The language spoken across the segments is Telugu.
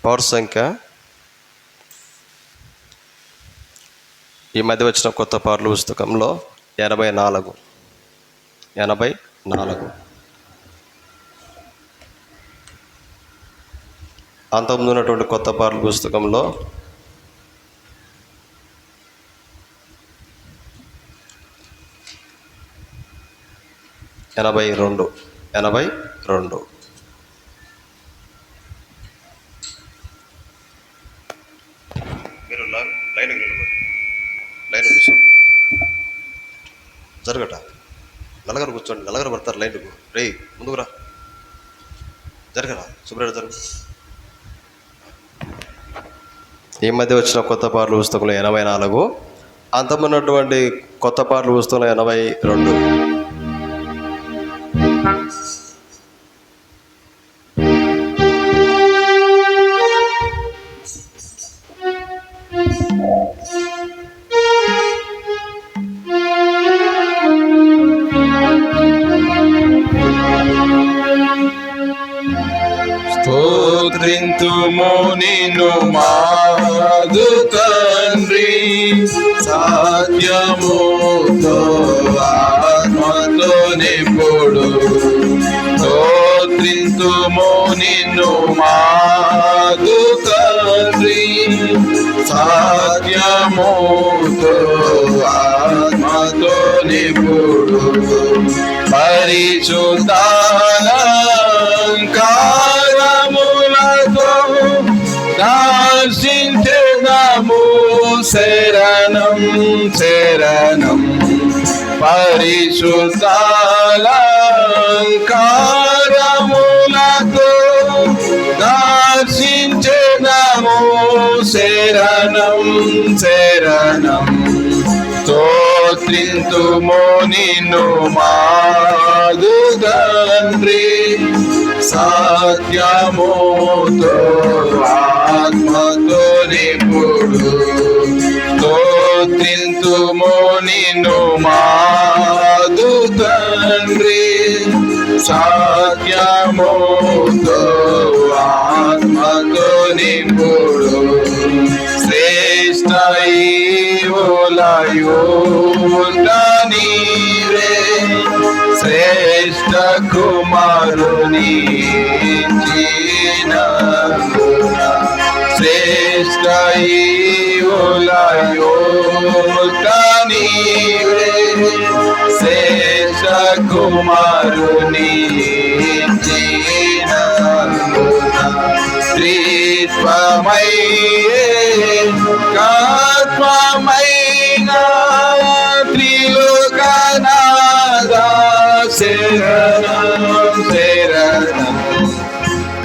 పవర్ సంఖ్య ఈ మధ్య వచ్చిన కొత్త పాటల పుస్తకంలో 84. అంతకుముందు ఉన్నటువంటి కొత్త పాటల పుస్తకంలో 82. మీరు లైన్కి నిలబడి లైన్ కూర్చోండి. జరగట నలుగురు కూర్చోండి. నలుగురు పడతారు లైన్కు. రే ముందుకురా, జరగరా శుభ్రత జరుగు. ఈ మధ్య వచ్చిన కొత్త పాటల పుస్తకంలో 84. అంతకున్నటువంటి కొత్త పాటల పుస్తకంలో 82. స్తోత్రింతుము నిన్ను మాదు తండ్రి, సత్యముతో ఆత్మతో నిపుడు. స్తోత్రింతుము నిన్ను మాదు తండ్రి, సత్యముతో ఆత్మతో నిపుడు. పరిశుద్ధాలంకారములతో దర్శించెదము శరణం శరణం. పరిశుద్ధాలంకారములతో దర్శించెదము శరణం శరణం. స్తోత్రింతుము నిన్ను మాదు తండ్రి, సత్యముతో ఆత్మతో నిపుడు. స్తోత్రింతుము నిన్ను మాదు తండ్రి, సత్యముతో ఆత్మతో నిపుడు. శ్రేష్ఠ ఈవులయుండ నీవే, శ్రేష్ఠ కుమారుని శ్రేష్ఠ ఈవులయుండ నీవే, శ్రేష్ఠ కుమారుని త్రిత్వమై ఆత్మమైన త్రిలోకనాథ శరణం శరణం.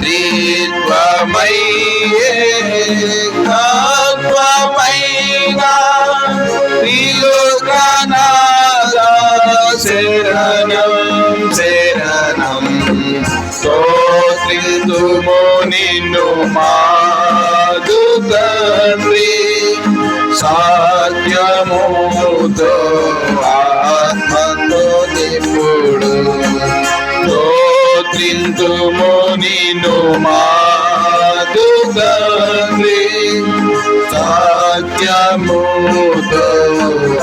త్రిత్వమై ఆత్మమైన త్రిలోకనాథ శరణం శరణం. స్తోత్రింతుము నిన్ను మాదు తండ్రి, సత్యముతో ఆత్మతో నిపుడు. స్తోత్రింతుము నిన్ను మాదు తండ్రి, సత్యముతో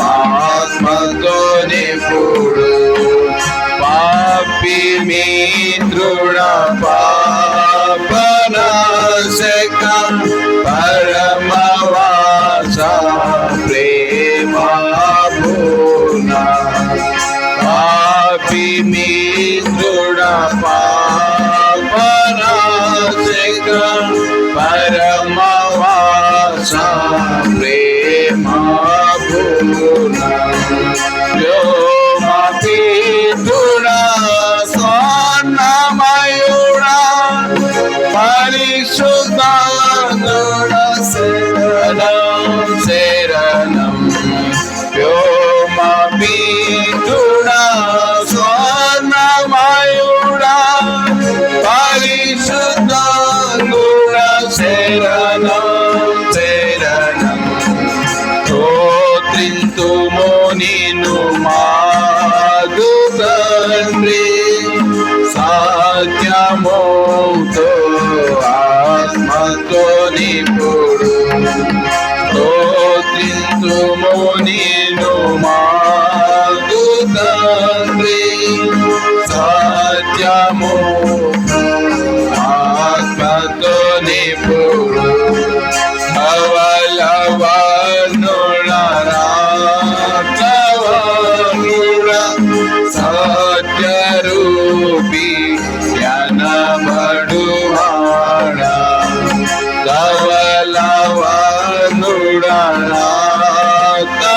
ఆత్మతో నిపుడు. పాపి మిత్రుడ పాపనాశక పరమవాస ప్రేమపూర్ణ. పాపి మిత్రుడ పాపనాశక పరమవాస ప్రేమపూర్ణ. వ్యోమపీతుడా స్వర్ణమయుడా పరిశుద్ధాత్ముడా శరణం శరణం. వ్యోమపీతుడా స్వర్ణమయుడా పరిశుద్ధాత్ముడా శరణం శరణం. స్తోత్రింతుము నిన్ను మాదు తండ్రి, సత్యముతో ఆత్మతో సత్యము ఆత్మతో నిపుడు అవలవనుల రాకవనుల సత్యరూపి యనబడువాడ ధవలవనుడ రాకవనుడ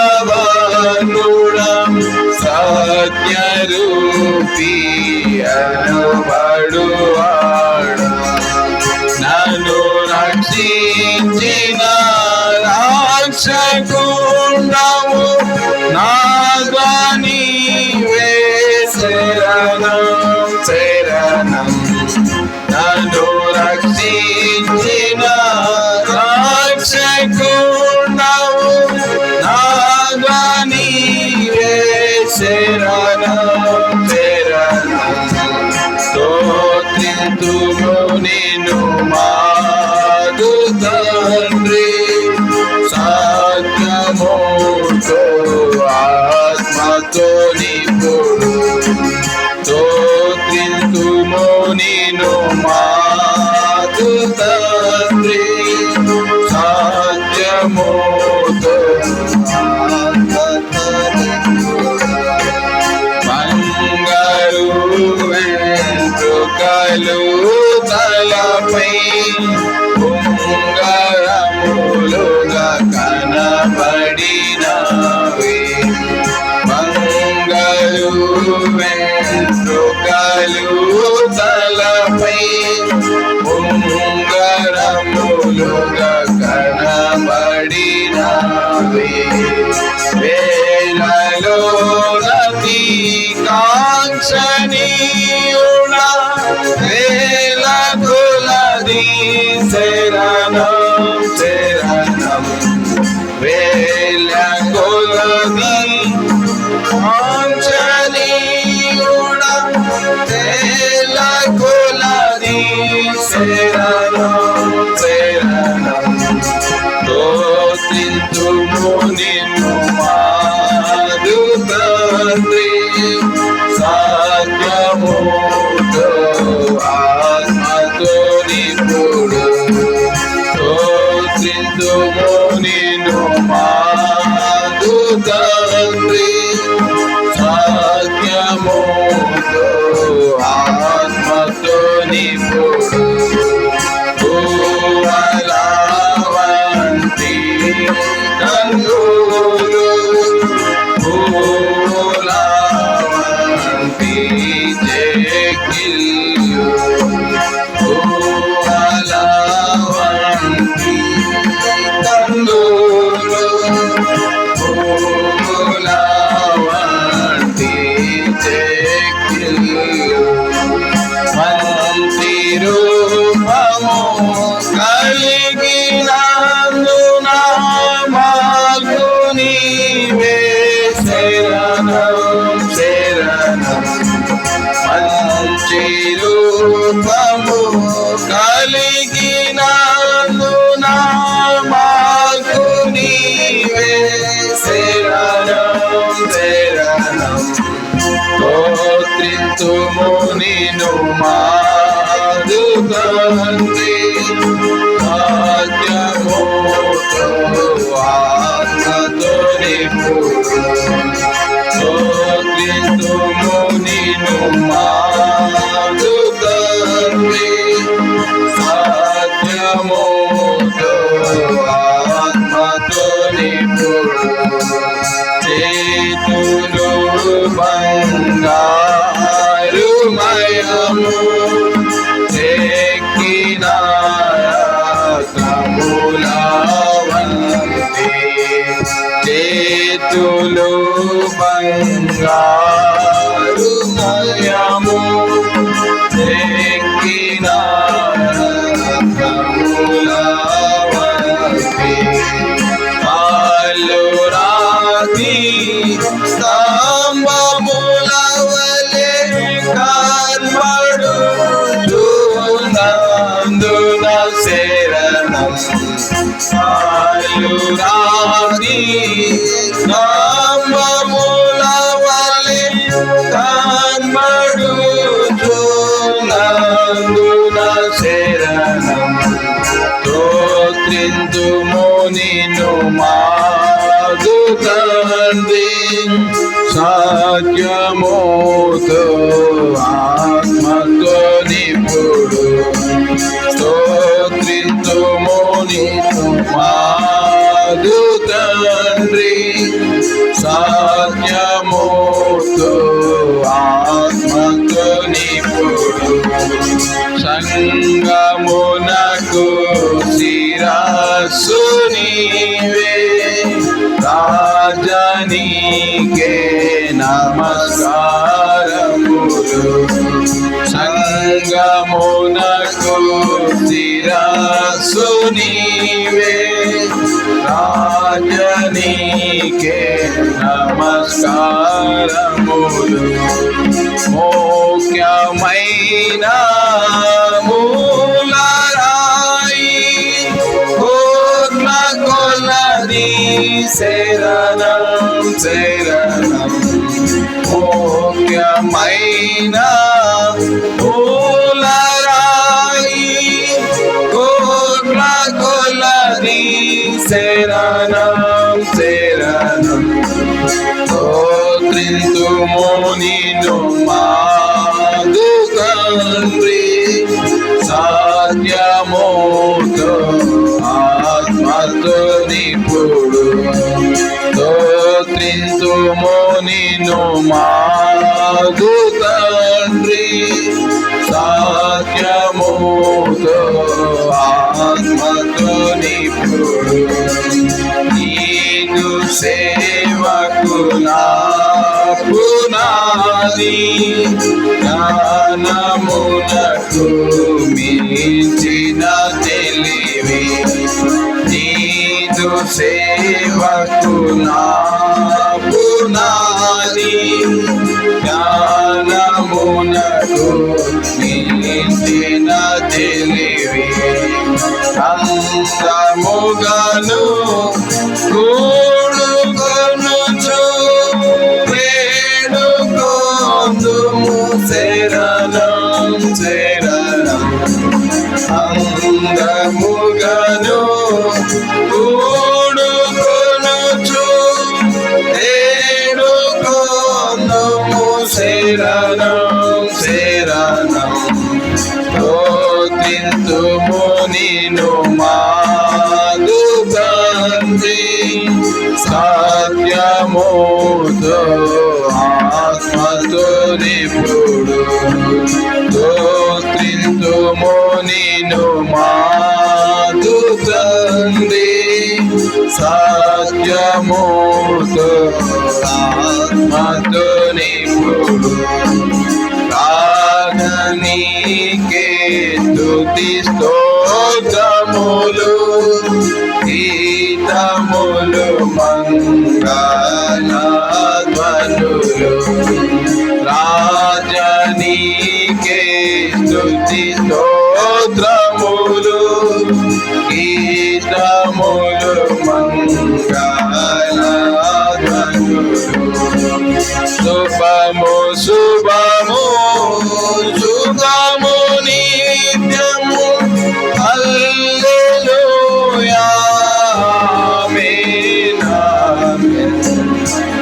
సత్యరూపి యనబడువాడ నన్ను రక్షించిన రక్షకుండవు నాగాని శరణం శరణం నన్ను రక్షించిన రక్షకుండవు నాగాని శరణం శరణం స్తోత్రింతుము నిన్ను మాదు తండ్రి సత్యముతో ఆత్మతో నిపుడు స్తోత్రింతుము నిన్ను మాదు తండ్రి సత్యముతో ఆత్మతో నిపుడు బంగారు వెంట్రుకలు తలపై ఉంగరములుగా కనబడినవి బంగారు వెంట్రుకలు తలపై ఉంగరములుగా కనబడినవి వేలలో నది కాంక్షణీయుడ వేల కులది శరణం శరణం వేల కులది కాంక్షణీయుడ వేల కులది శరణం శరణం స్తోత్రింతుము నిన్ను మాదు తండ్రి సత్యముతో ఆత్మతో నిపుడు స్తోత్రింతుము నిన్ను మాదు తండ్రి సత్యముతో ఆత్మతో నిపుడు పూవలవంటి కన్నులు పూలవంటి చెక్కిళ్ళు పూవలవంటి కన్నులు పూలవంటి చెక్కిళ్ళు మంచి రూపము కలిగినందున మాకు నీవే శరణం శరణం మంచి రూపము కలిగినందున మాకు నీవే శరణం శరణం స్తోత్రింతుము నిన్ను మాదు తండ్రి సత్యముతో ఆత్మతో నిపుడు స్తోత్రింతుము నిన్ను మాదు తండ్రి సత్యముతో ఆత్మతో నిపుడు చేతులు బంగారుమయము చెక్కిన కములవంతి చేతులు బంగారుమయము స్తోత్రింతుము నిన్ను మాదు తండ్రి సత్యముతో ఆత్మతో నిపుడు స్తోత్రింతుము నిన్ను మాదు తండ్రి సత్యముతో ఆత్మతో నిపుడు సంగమునకు శిరస్సు నీవే రాజనీకే నమస్కారములు సంగమునకు శిరస్సు నీవే రాజనీకే నమస్కారములు ముఖ్యమైన మూలరాయి పూర్ణ కొలది శరణం శరణం ముఖ్యమైన మూలరాయి పూర్ణ కొలది శరణం శరణం స్తోత్రింతుము నిన్ను మాదు తండ్రి సత్యముతో ఆత్మతో నిపుడు స్తోత్రింతుము నిన్ను మాదు తండ్రి సత్యముతో ఆత్మతో నిపుడు నీకు సేవకులా పునాది జ్ఞానమునకు మించిన తెలివి నీదు సేవకులా పునాది జ్ఞానమునకు మించిన తెలివి అందముగను కూడుకొనుచు వేడుకొందుము శరణం శరణం అందముగను కూడుకొనుచు వేడుకొందుము శరణం శరణం స్తోత్రింతుము నిన్ను మాదు తండ్రి సత్యముతో ఆత్మతో నిపుడు స్తోత్రింతుము నిన్ను మాదు తండ్రి సత్యముతో ఆత్మతో నిపుడు నీకే స్తుతి స్తోత్రములు గీతములు మంగళధ్వనులు రాజనీకే స్తుతి స్తోత్రములు గీతములు మంగళధ్వనులు శుభము శుభము శుభము నిత్యము హల్లెలూయా ఆమేన్ ఆమేన్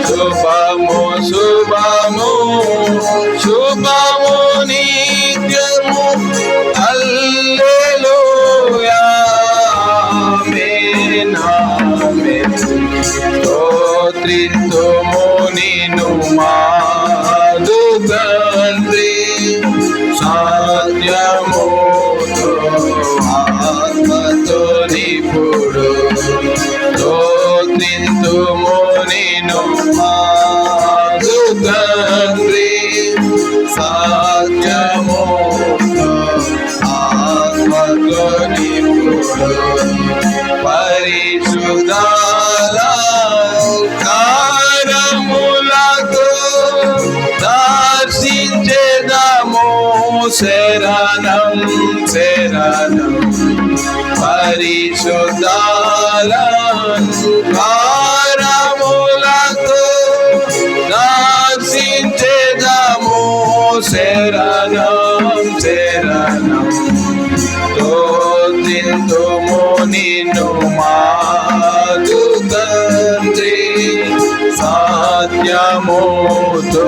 శుభము శుభము శుభము నిత్యము హల్లెలూయా ఆమేన్ ఆమేన్ స్తోత్రింతుము నిన్ను మాదు తండ్రి సత్యముతో ఆత్మతో నిపుడు స్తోత్రింతుము నిన్ను మాదు తండ్రి సత్యముతో ఆత్మతో నిపుడు పరిశుద్ధాలంకారములతో దర్శించెదము శరణం శరణం పరిశుద్ధాలంకారములతో దర్శించెదము శరణం శరణం స్తోత్రింతుము నిన్ను జీవితముతో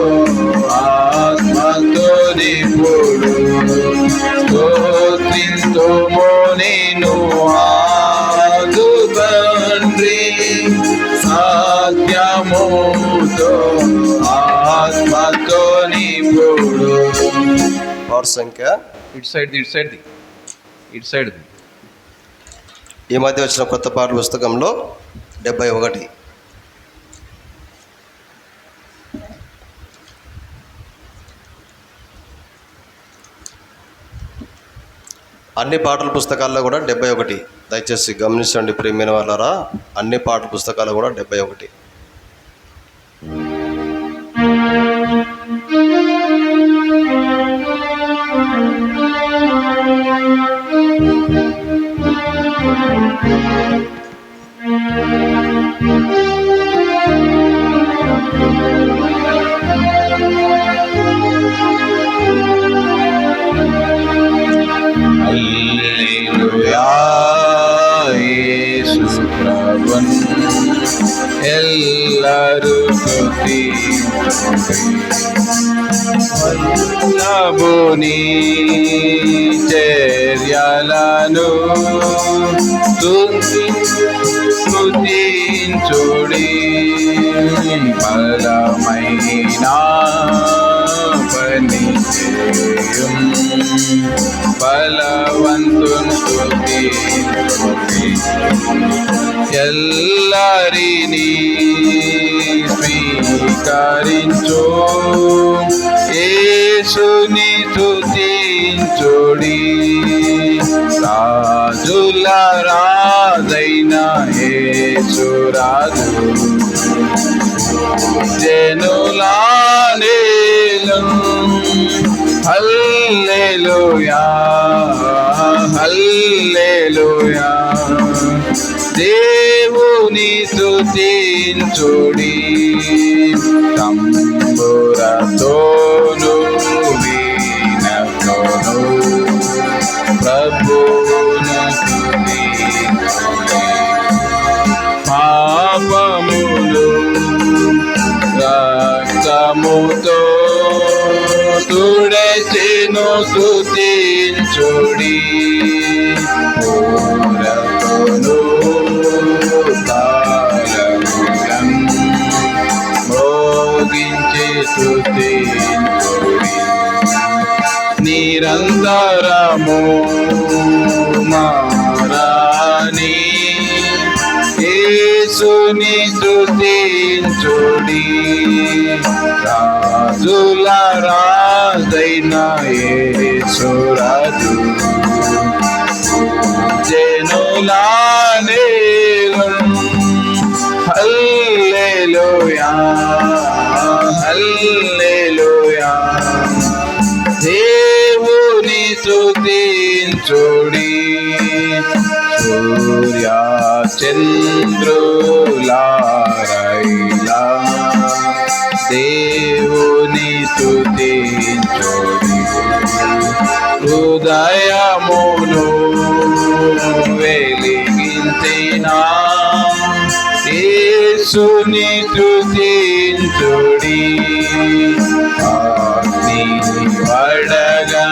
ఆత్మతో నిపుడు స్తోత్రింతుము నిన్ను ఆదు తండ్రి సత్యముతో ఆత్మతో నిపుడు. వారి సంఖ్య ఇటు సైడ్ ఈ మధ్య వచ్చిన కొత్త పాటల పుస్తకంలో 71. అన్ని పాటల పుస్తకాల్లో కూడా 71. దయచేసి గమనించండి ప్రియమైన వాళ్ళారా, అన్ని పాటల పుస్తకాలు కూడా 71. హల్లెలూయా యేసు ప్రభున్ ఎల్లరూ స్తుతించుడి. వల్లభుని చర్యలను స్తుతించుడి. బలమైన పని చేయుం బలవంతుని స్తుతించుడి. ఎల్లరినీ స్వీకరించు యేసుని స్తుతించుడి. రాజుల రాజైన యేసు రాజు జనులా నేలం. హల్లెలూయా హల్లెలూయా దేవుని స్తుతించుడి. తంబురతోను వీణతోను ప్రభువును స్తుతించుడి. పాపములు రక్తముతో తుడచెను స్తుతించుడి. పూరతోను తాళములం మ్రోగించి స్తుతించుడి. నిరంతరము మారాని యేసుని స్తుతించుడి. రాజుల రాజైన యేసు రాజు జనులా నేలం. హల్లెలూయా హల్లెలూయా దేవుని స్తుతించుడి. సూర్య చంద్రులారైలా దేవుని స్తుతించుడి. హృదయమును వెలిగించిన యేసుని స్తుతించుడి. అగ్ని వడగండ్లారవియు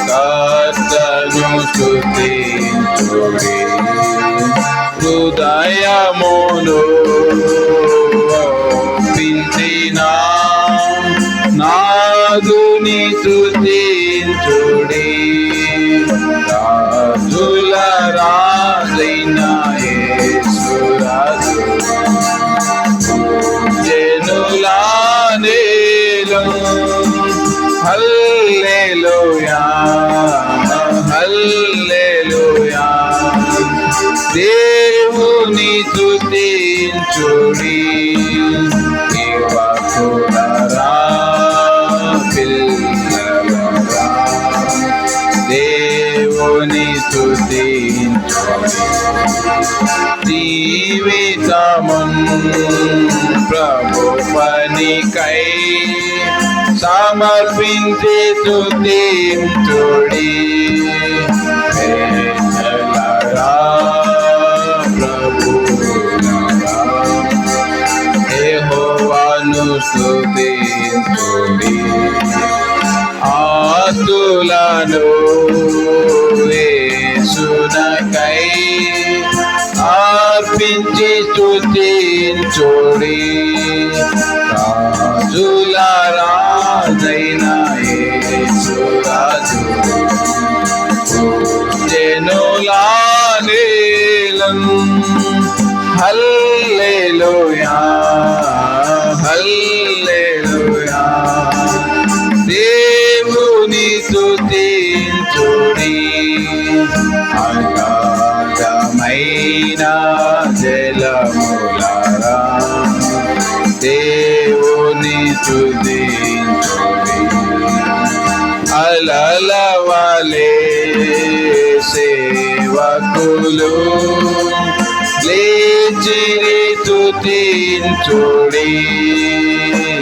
కర్తను స్తుతించుడి. హృదయమును ఒప్పించిన నాదుని స్తుతించుడి. రాజుల రాజైన యేసు రాజు జనులా నేలం. హల్లెలూయా హల్లెలూయా దేవుని స్తుతించుడి. యువకులరా పిల్లలరా దేవుని స్తుతించుడి. జీవితమున్ ప్రభు పనికై సమర్పించి స్తుతించుడి. పేదలరా ప్రభువులరా స్తుతించుడి ఆతులను యేసునకై అర్పించి స్తుతించుడి రాజుల రాజైన యేసు రాజు జనులా నీలం హల్లెలూయా హల్లెలూయా దేవుని స్తుతించుడి అగాధమైన జలములారా దేవుని స్తుతించుడి అలల వలె సేవకులు లేచిరి స్తుతించుడి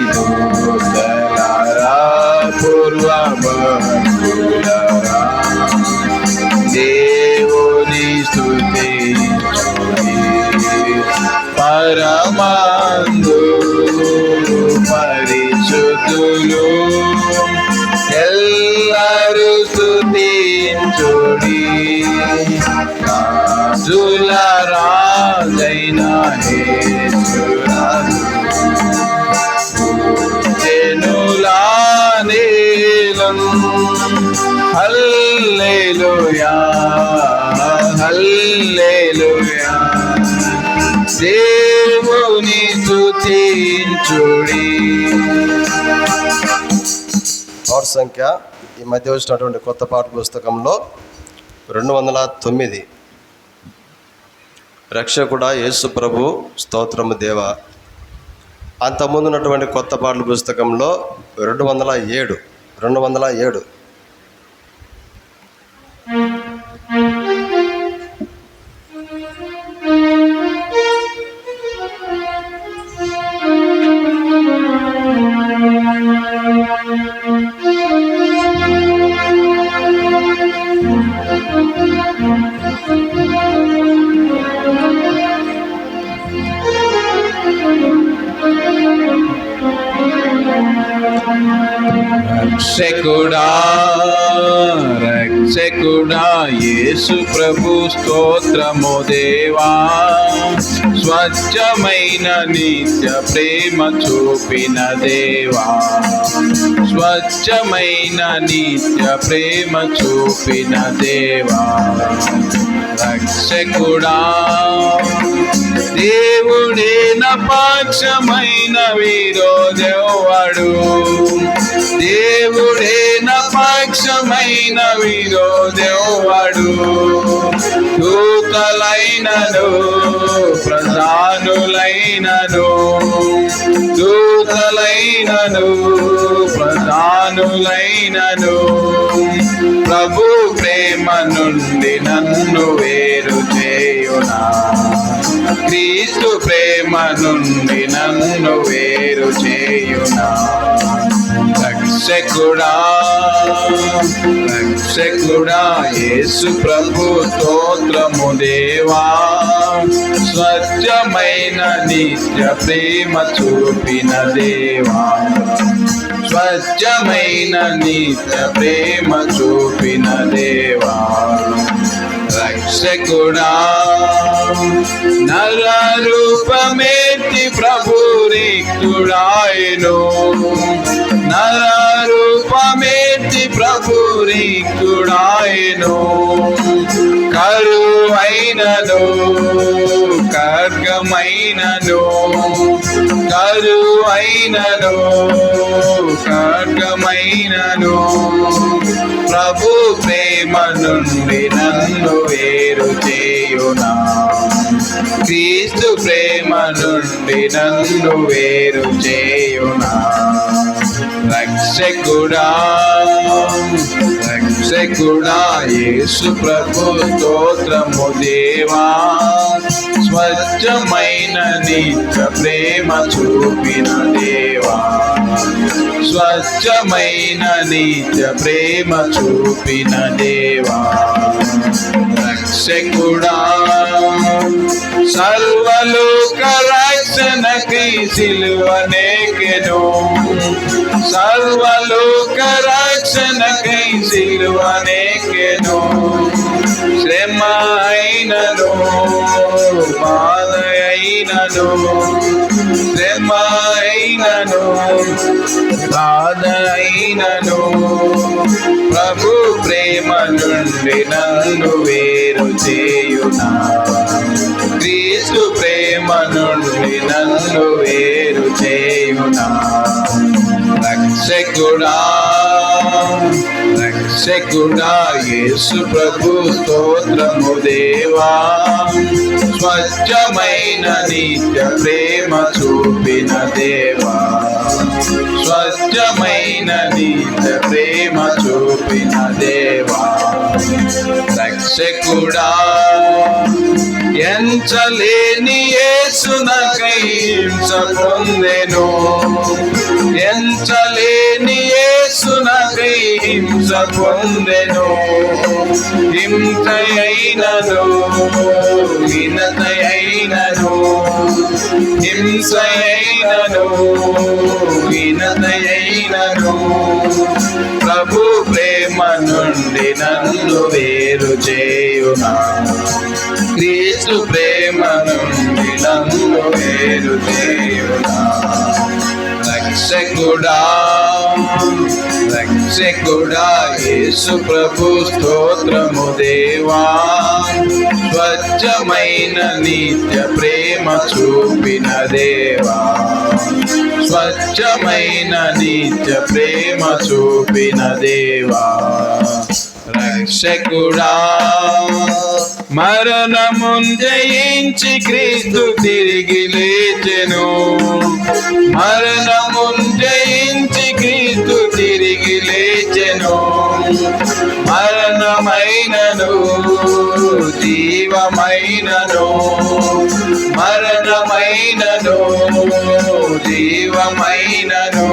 దూతలారా పూర్వభక్తులారా దేవుని స్తుతించుడి పరమాందు పరిశుద్ధులు ఎల్లరూ స్తుతించుడి రాజుల రాజైన యేసు రాజు జనులా నీలం హల్లెలూయా హల్లెలూయా దేవుని స్తుతించుడి. పాట సంఖ్య ఈ మధ్య వచ్చినటువంటి కొత్త పాట పుస్తకంలో 209. రక్షకుడా యేసు ప్రభు స్తోత్రము దేవ. అంతకుముందు ఉన్నటువంటి కొత్త పాటల పుస్తకంలో 207. రక్షకుడా రక్షకుడా యేసు ప్రభు స్తోత్రము దేవా స్వచ్ఛమైన నిత్య ప్రేమ చూపిన దేవా స్వచ్ఛమైన నిత్య ప్రేమ చూపిన దేవా రక్షకుడా దేవుడే నా పక్షమైన విరోధెవ్వడు దేవుడే నా పక్షమైన విరోధెవ్వడు దూతలైనను ప్రధానులైనను దూతలైనను ప్రధానులైనను ప్రభు ప్రేమ నుండి నన్ను వేరు చేయునా క్రీస్తు ప్రేమ నుండి నన్ను వేరు చేయునా రక్షకుడా రక్షకుడా యేసు ప్రభు స్తోత్రము దేవా స్వచ్ఛమైన నిత్య ప్రేమ చూపిన దేవా స్వచ్ఛమైన నిత్య ప్రేమ చూపిన దేవా రక్షకుడా నర రూపమేతి ప్రభు రిక్తుడాయను నర రూపమేతి ప్రభు రిక్తుడాయను కరువైనను ఖడ్గమైనను కరువైనను ఖడ్గమైనను ప్రభు ప్రేమ నుండి నన్ను వేరు చేయునా క్రీస్తు ప్రేమ నుండి నన్ను వేరు చేయునా రక్షకుడా రక్షకుడా యేసు ప్రభు స్తోత్రము దేవా స్వచ్ఛమైన నిత్య ప్రేమ చూపిన దేవా స్వచ్ఛమైన నిత్య ప్రేమ చూపిన దేవా రక్షకుడా సర్వలోక రక్ష రక్షణకై సిలువనెక్కెను, సర్వలోక రక్షణకై సిలువనెక్కెను. శ్రమ అయినను బాధ అయినను, శ్రమ అయినను బాధ అయినను, ప్రభు ప్రేమ నుండి నన్ను వేరు చేయునా, క్రీస్తు ప్రేమ నుండి నన్ను వేరు చేయునా. రక్షకుడా రక్షకుడా యేసు ప్రభు స్తోత్రము దేవా, స్వచ్ఛమైన నిత్య ప్రేమ చూపిన దేవా, స్వచ్ఛమైన నిత్య ప్రేమ చూపిన దేవా. రక్షకుడా ఎంచలేని యేసునకై హింస పొందెను, ఎంచలేని యేసునకై హింస పొందెను. హింస అయినను వినత అయినను, హింస అయినను వినత అయినను, ప్రభు ప్రేమ నుండి నన్ను వేరు చేయునా, క్రీస్తు ప్రేమ నుండి నన్ను వేరు చేయునా. రక్షకుడా రక్షకుడా యేసు ప్రభు స్తోత్రము దేవా, స్వచ్ఛమైన నిత్య ప్రేమ చూపిన దేవా, స్వచ్ఛమైన నిత్య ప్రేమ చూపిన దేవా. రక్షకుడా మరణమున్ జయించి క్రీస్తు తిరిగి లేచెను, మరణమున్ జయించి క్రీస్తు తిరిగి లేచెను. మరణమైనను జీవమైనను, మరణమైనను జీవమైనను,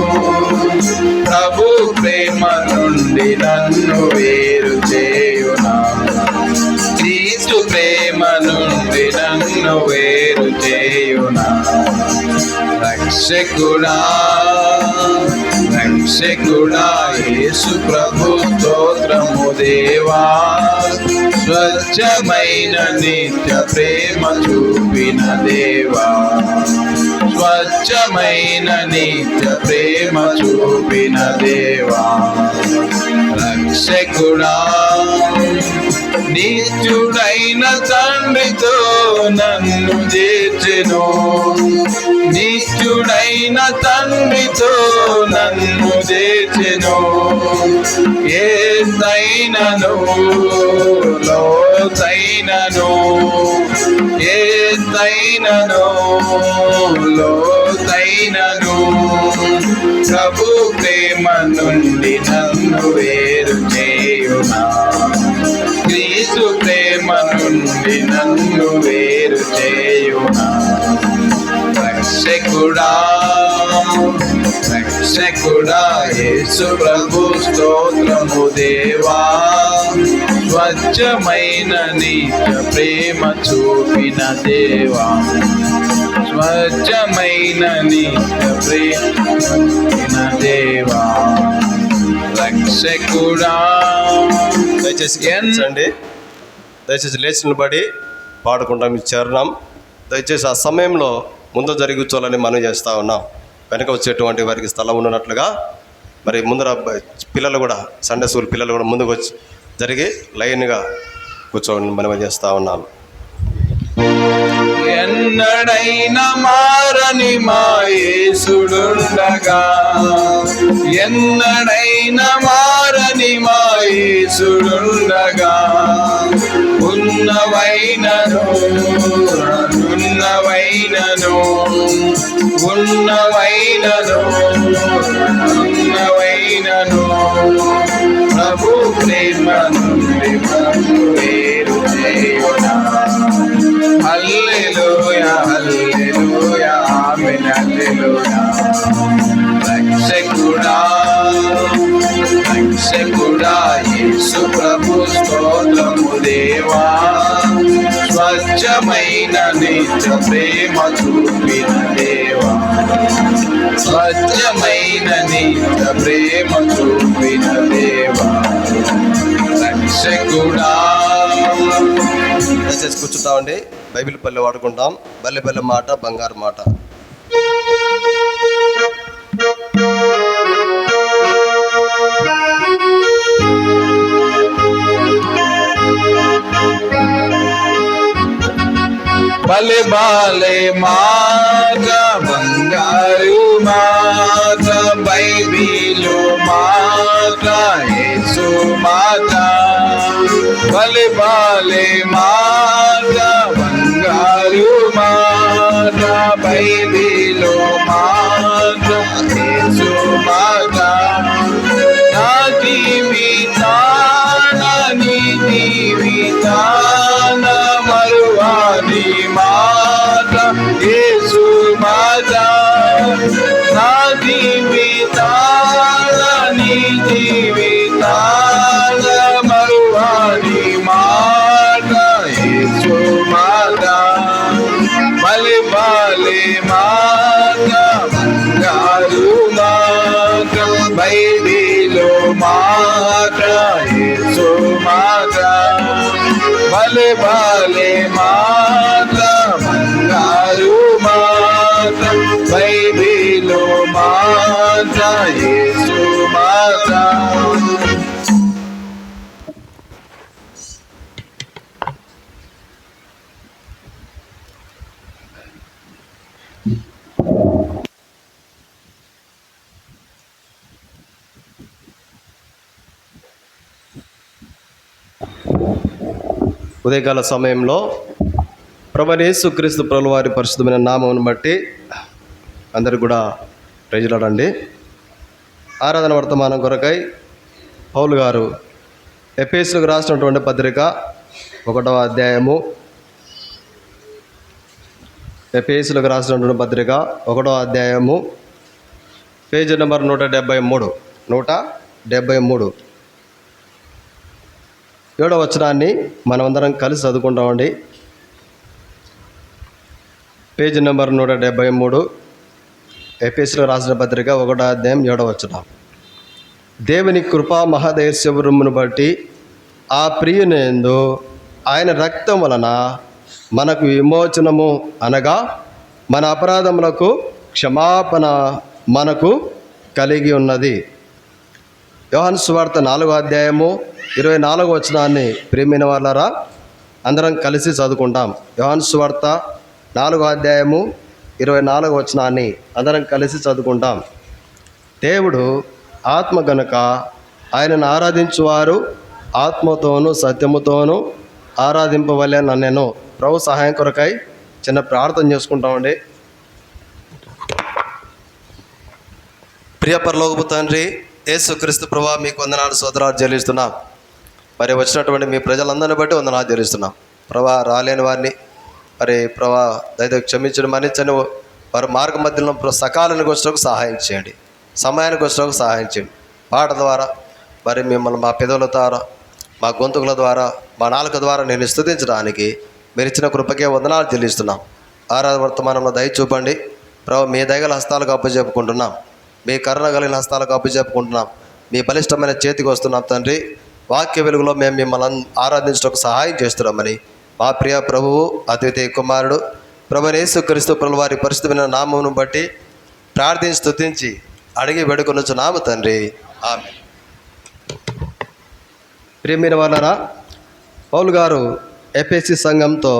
ప్రభు ప్రేమ నుండి నన్ను వేరు చేయునా, క్రీస్తు ప్రేమ నుండి నన్ను వేరు చేయునా. రక్షకుడా రక్షకుడా యేసు ప్రభు స్తోత్రము దేవా, స్వచ్ఛమైన నిత్య ప్రేమ చూపిన దేవా, స్వచ్ఛమైన నిత్య ప్రేమ చూపిన దేవా. రక్షకుడా నిత్యుడైన తండ్రితో నన్ను చేర్చెను, నిత్యుడైన తండ్రితో నన్ను చేర్చెను. ఏదైనను లోతైనను, ఏదైనను లోతైనను, ప్రభు ప్రేమ నుండి నన్ను వేరు చేయునా, క్రీస్తు ప్రేమ నుండి నన్ను వేరు చేయునా. రక్షకుడా రక్షకుడా యేసు ప్రభు స్తోత్రము దేవా, స్వచ్ఛమైన నిత్య ప్రేమ చూపిన దేవా, స్వచ్ఛమైన నిత్య ప్రేమ చూపిన దేవా. రక్షకుడా దయచేసి గమనించండి, దయచేసి లేచి నిలబడి పాడుకుంటాం ఈ చరణం. దయచేసి ఆ సమయంలో ముందు జరిగి కూర్చోవాలని మనం చేస్తూ ఉన్నాం. వెనక వచ్చేటువంటి వారికి స్థలం ఉన్నట్లుగా మరి ముందర పిల్లలు కూడా, సండే స్కూల్ పిల్లలు కూడా ముందుకు వచ్చి జరిగి లైన్గా కూర్చోవాలని మనం చేస్తూ ఉన్నాం. ఎన్నడైనా మారని మా యేసుడుండగా, ఎన్నడైనా మారని మా యేసుడుండగా, ఉన్నవైనను ఉన్నవైనను ఉన్నవైనను ఉన్నవైనను, ప్రభు ప్రేమ నుండి నన్ను వేరు చేయునా. హల్లెలూయా హల్లెలూయా ఆమేన్ హల్లెలూయా. రక్షకుడా రక్షకుడా యేసు ప్రభు స్తోత్రము దేవా, స్వచ్ఛమైన నిత్య ప్రేమ చూపిన స్వచ్ఛమైన నిత్య ప్రేమ చూపిన దేవా రక్షకుడా. దయచేసి కూర్చుంటామండి. బైబిల్ పల్లె వాడుకుంటాం. బల్లె మాట బంగారు మాట. బలె బాలే మాట బంగారు మాట బైబిలు మాట యేసు మాట. బలె బాలే మాట బంగారు మాట బైబిలు మాట యేసు మాట. నా జీవితాన నీ జీవితాన మరువాని మాట యేసు మాట. నా జీవితాన నీ జీవితాన మరువాని మాట యేసు మాట. బలె బాలే మాట బంగారు మాట బైబిలు మాట యేసు మాట. బలె బాలే మాట బంగారు మాట బైబిలు మాట యేసు మాట. ఉదయకాల సమయంలో ప్రభువైన యేసుక్రీస్తు ప్రభుల వారి పరిశుద్ధమైన నామమును బట్టి అందరికి కూడా ప్రైజులాడండి. ఆరాధన వర్తమానం కొరకై పౌలు గారు ఎఫెసీయులకు రాసినటువంటి పత్రిక 1వ అధ్యాయము, ఎఫెసీయులకు రాసినటువంటి పత్రిక 1వ అధ్యాయము పేజీ నెంబర్ 173 7వ వచనాన్ని మనమందరం కలిసి చదువుకుంటామండి. పేజీ నెంబర్ 173 ఎఫెసీయులకు రాసిన పత్రిక 1వ అధ్యాయం 7వ వచనం. దేవుని కృపా మహదైశ్వర్యమును బట్టి ఆ ప్రియునియందు ఆయన రక్తం వలన మనకు విమోచనము అనగా మన అపరాధములకు క్షమాపణ మనకు కలిగి ఉన్నది. యోహాను సువార్త 4వ అధ్యాయము 24వ వచనాన్ని ప్రియమైన వాళ్ళారా అందరం కలిసి చదువుకుంటాం. యోహాను సువార్త 4వ అధ్యాయము 24వ వచనాన్ని అందరం కలిసి చదువుకుంటాం. దేవుడు ఆత్మ గనుక ఆయనను ఆరాధించువారు ఆత్మతోనూ సత్యముతోనూ ఆరాధింపవలెననెను. ప్రభు సహాయం కొరకై చిన్న ప్రార్థన చేసుకుంటామండి. ప్రియ పరలోకపు తండ్రి యేసుక్రీస్తు ప్రభువా, మీకు వందనాలు స్తోత్రాలు చెల్లిస్తున్నాం. మరి వచ్చినటువంటి మీ ప్రజలందరిని బట్టి వందనాలు చెల్లిస్తున్నాం. ప్రభా, రాలేని వారిని మరి ప్రభా దయతో క్షమించడం మన్నించని వారి మార్గ మధ్యలో సకాలానికి వచ్చినకు సహాయం చేయండి, సమయానికి వచ్చినకు సహాయం చేయండి. పాట ద్వారా మరి మిమ్మల్ని మా పెదవుల ద్వారా, మా గొంతుకుల ద్వారా, మా నాలుక ద్వారా నేను స్తుతించడానికి మీరు ఇచ్చిన కృపకే వందనాలు చెల్లిస్తున్నాం. ఆరాధన వర్తమానంలో దయ చూపండి ప్రభు. మీ దయగల హస్తాలకు అప్పచెప్పుకుంటున్నాం, మీ కరుణ కలిగిన హస్తాలకు అప్పచెప్పుకుంటున్నాం. మీ బలిష్టమైన చేతికి వస్తున్నాం తండ్రి. వాక్య వెలుగులో మేము మిమ్మల్ని ఆరాధించడానికి సహాయం చేస్తున్నామని మా ప్రియ ప్రభువు అద్వితీయ కుమారుడు ప్రభువైన యేసుక్రీస్తు ప్రభుల వారి పరిశుద్ధమైన నామమును బట్టి ప్రార్థించి స్తుతించి అడిగి వేడుకొనుచున్నాము తండ్రి, ఆమేన్. ప్రియమైన వాళ్ళారా, పౌలు గారు ఎఫెసీ సంఘంతో